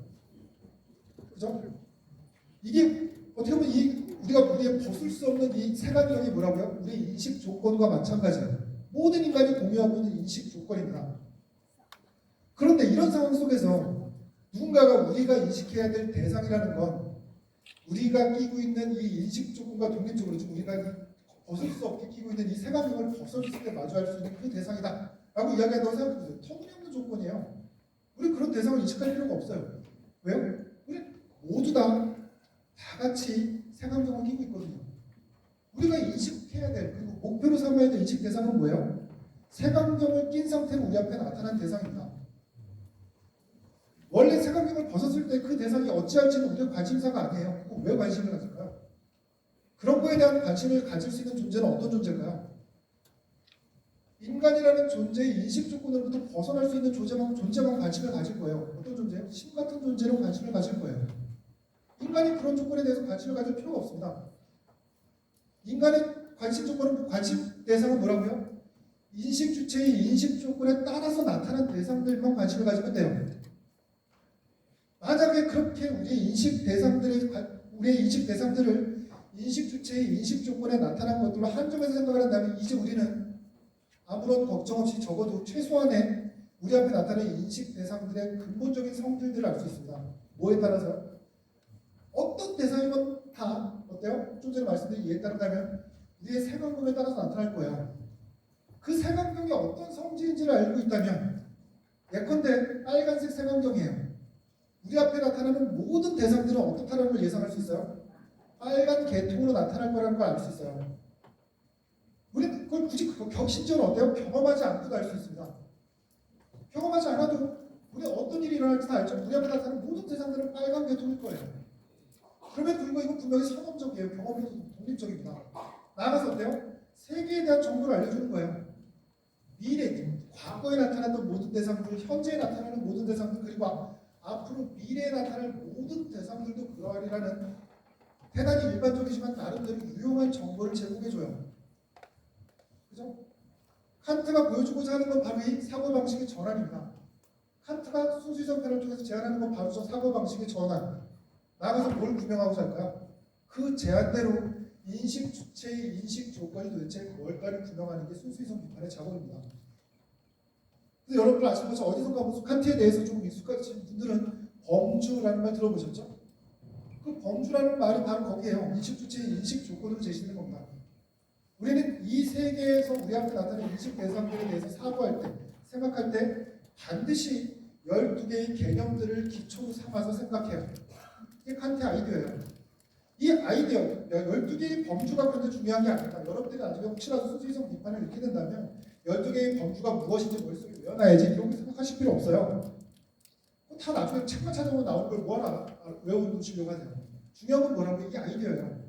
그죠? 이게 어떻게 보면 우리의 벗을 수 없는 이 색안경이 뭐라고요? 우리 인식 조건과 마찬가지예요. 모든 인간이 공유하고 있는 인식 조건입니다. 그런데 이런 상황 속에서 누군가가 우리가 인식해야 될 대상이라는 건 우리가 끼고 있는 이 인식 조건과 독립적으로 좀 우리가 벗을 수 없게 끼고 있는 이 색안경을 벗었을 때 마주할 수 있는 그 대상이다 라고 이야기한다고 생각해보세요. 터무니없는 조건이에요. 우리 그런 대상을 인식할 필요가 없어요. 왜요? 우리 모두 다 같이 색안경을 끼고 있거든요. 우리가 인식해야 될 그리고 목표로 삼아야 될 인식 대상은 뭐예요? 색안경을 낀 상태로 우리 앞에 나타난 대상입니다. 원래 색안경을 벗었을 때 그 대상이 어찌할지는 우리의 관심사가 아니에요. 그럼 왜 관심을 가질까요? 그런 거에 대한 관심을 가질 수 있는 존재는 어떤 존재일까요? 인간이라는 존재의 인식 조건으로부터 벗어날 수 있는 존재만 관심을 가질 거예요. 어떤 존재요? 심 같은 존재로 관심을 가질 거예요. 인간이 그런 조건에 대해서 관심을 가질 필요가 없습니다. 인간의 관심 조건은 관심 대상은 뭐라고요? 인식 주체의 인식 조건에 따라서 나타난 대상들만 관심을 가지면 돼요. 만약에 그렇게 우리의 인식 대상들을 인식 주체의 인식 조건에 나타난 것들로 한정해서 생각을 한다면 이제 우리는 아무런 걱정 없이 적어도 최소한의 우리 앞에 나타난 인식 대상들의 근본적인 성질들을 알 수 있습니다. 뭐에 따라서? 어떤 대상이건 다 어때요? 좀 전에 말씀드린 이해에 따른다면 우리의 색안경에 따라서 나타날 거예요. 그 색안경이 어떤 성질인지를 알고 있다면 예컨대 빨간색 색안경이에요. 우리 앞에 나타나는 모든 대상들은 어떻다는 걸 예상할 수 있어요? 빨간 계통으로 나타날 거라는 걸 알 수 있어요. 우리는 그걸 굳이 심지어는 어때요? 경험하지 않고도 알 수 있습니다. 경험하지 않아도 우리 어떤 일이 일어날지 다 알죠. 우리 앞에 나타나는 모든 대상들은 빨간 계통일 거예요. 그럼에도 불구하고 이건 분명히 상업적이에요. 경험이 독립적입니다. 나아가서 어때요? 세계에 대한 정보를 알려주는 거예요. 미래, 과거에 나타났던 모든 대상들, 현재에 나타나는 모든 대상들, 그리고 앞으로 미래에 나타날 모든 대상들도 그러하리라는 대단히 일반적이지만 나름대로 유용한 정보를 제공해줘요. 그죠? 칸트가 보여주고자 하는 건 바로 이 사고방식의 전환입니다. 칸트가 순수이성편을 통해서 제안하는 건 바로 저 사고방식의 전환. 나가서 뭘 규명하고자 할까요? 그 제안대로 인식 주체의 인식 조건이 도대체 뭘까를 규명하는 게 순수이성 비판의 작업입니다. 그래서 여러분들 아시는 것처럼 어디선가 무슨 칸트에 대해서 좀 익숙하신 분들은 범주라는 말 들어보셨죠? 그 범주라는 말이 바로 거기에요. 인식 주체의 인식 조건으로 제시되는 겁니다. 우리는 이 세계에서 우리 앞에 나타나는 인식 대상들에 대해서 사고할 때, 생각할 때 반드시 12개의 개념들을 기초로 삼아서 생각해요. 이게 칸트의 아이디어예요. 이 아이디어, 12개의 범주가 그런데 중요한 게 아닙니다. 여러분들이 나중에 혹시라도 순수이성 비판을 읽게 된다면 12개의 범주가 무엇인지 머릿속에 외워놔야지 이런 거 생각하실 필요 없어요. 다 나중에 책만 찾아보면 나오는 걸 뭐하나 외워두시려고 하세요. 중요한 건 뭐라고? 이게 아이디어예요.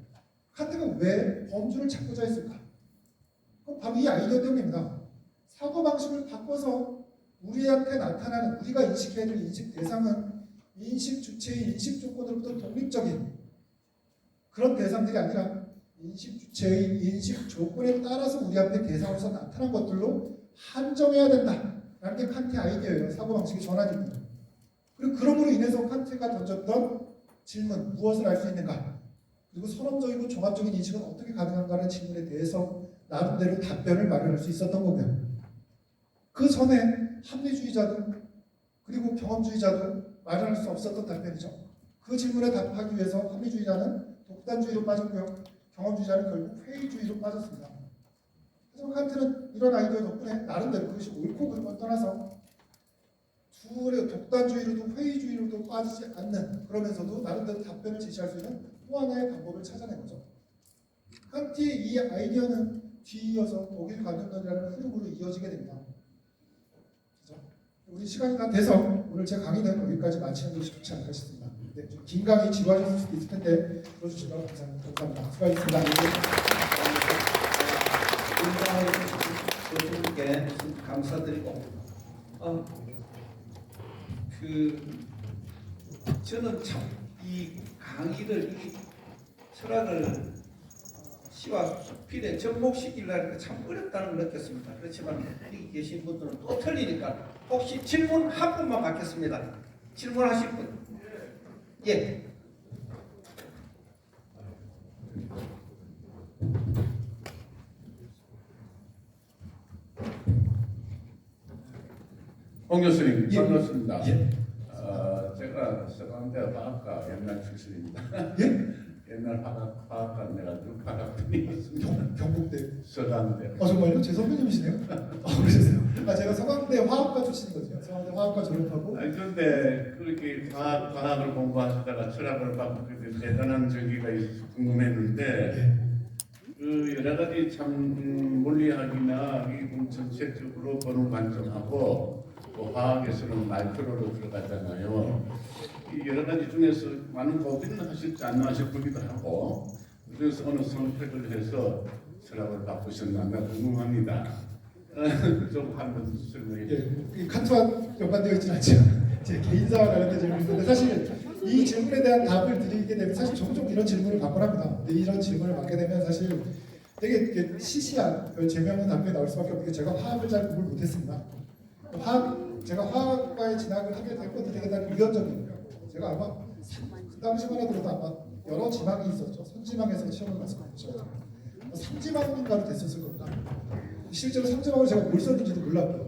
칸트가 왜 범주를 찾고자 했을까? 그건 바로 이 아이디어 때문입니다. 사고방식을 바꿔서 우리한테 나타나는 우리가 인식해야 될 인식 대상은 인식 주체의 인식 조건으로부터 독립적인 그런 대상들이 아니라 인식 주체의 인식 조건에 따라서 우리 앞에 대상으로서 나타난 것들로 한정해야 된다라는 게 칸트의 아이디어예요. 사고방식의 전환입니다. 그리고 그럼으로 인해서 칸트가 던졌던 질문, 무엇을 알 수 있는가? 그리고 선언적이고 종합적인 인식은 어떻게 가능한가라는 질문에 대해서 나름대로 답변을 마련할 수 있었던 거고요. 그 전에 합리주의자도 그리고 경험주의자도 마련할 수 없었던 답변이죠. 그 질문에 답하기 위해서 합리주의자는 독단주의로 빠졌고요. 경험주의자는 결국 회의주의로 빠졌습니다. 하지만 칸트는 이런 아이디어 덕분에 나름대로 그것이 옳고 그른 걸 떠나서 둘의 독단주의로도 회의주의로도 빠지지 않는 그러면서도 나름대로 답변을 제시할 수 있는 또 하나의 방법을 찾아낸 거죠. 칸트의 이 아이디어는 뒤이어서 독일 관념론이라는 흐름으로 이어지게 됩니다. 그렇죠? 우리 시간이 다 돼서 오늘 제 강의는 여기까지 마치는 것이 좋지 않을까 싶습니다. 네, 좀 긴 강의 지루하셨을 수도 있을 텐데 들어주시면 감사합니다. 수고하셨습니다. 교수님께 감사드리고 저는 참 이 강의를 이 철학을 시와 수필에 접목시키려니까 참 어렵다는 걸 느꼈습니다. 그렇지만 여기 계신 분들은 또 틀리니까 혹시 질문 한 분만 받겠습니다. 질문하실 분? 예. 홍 교수님 예. 반갑습니다. 예. 제가 서강대 화학과 옛날 출신입니다. 예? 옛날 화학과 내가 화학분이었습니다. 경북대. 서강대. 정말요? 제 선배님이시네요? 그러셨어요? 제가 서강대 화학과 출신이거든요. 서강대 화학과 졸업하고 아니 그런데 그렇게 과학을 공부하시다가 철학을 바꾸게 된 대단한 전기가 있어서 궁금했는데 그 여러 가지 참 물리학이나 이 전체적으로 보는 관점하고 또 화학에서는 마이크로로 들어가잖아요. 이 여러 가지 중에서 많은 고민을 하실지 안 하셨기도 하고 그래서 어느 선택을 해서 철학을 바꾸셨나 궁금합니다. 좀 한번 설명해 주세요. 이 카트와 연관되어 있지는 않죠. 제 개인사와 관련된 질문인데 사실 이 질문에 대한 답을 드리게 되면 사실 종종 이런 질문을 받곤 합니다. 근데 이런 질문을 받게 되면 사실 되게 이렇게 시시한 재미없는 답변이 나올 수밖에 없는 게 제가 화학을 잘 공부를 못했습니다. 제가 화학과에 진학을 하게 된 것도 되게 다 유연적이고요. 제가 아마 그 당시만 하더라도 아마 여러 지망이 있었죠. 선지망에서 시험을 봤었죠. 3지망인가로 됐었을 겁니다. 실제로 3지망을 제가 뭘 썼는지도 몰랐고요.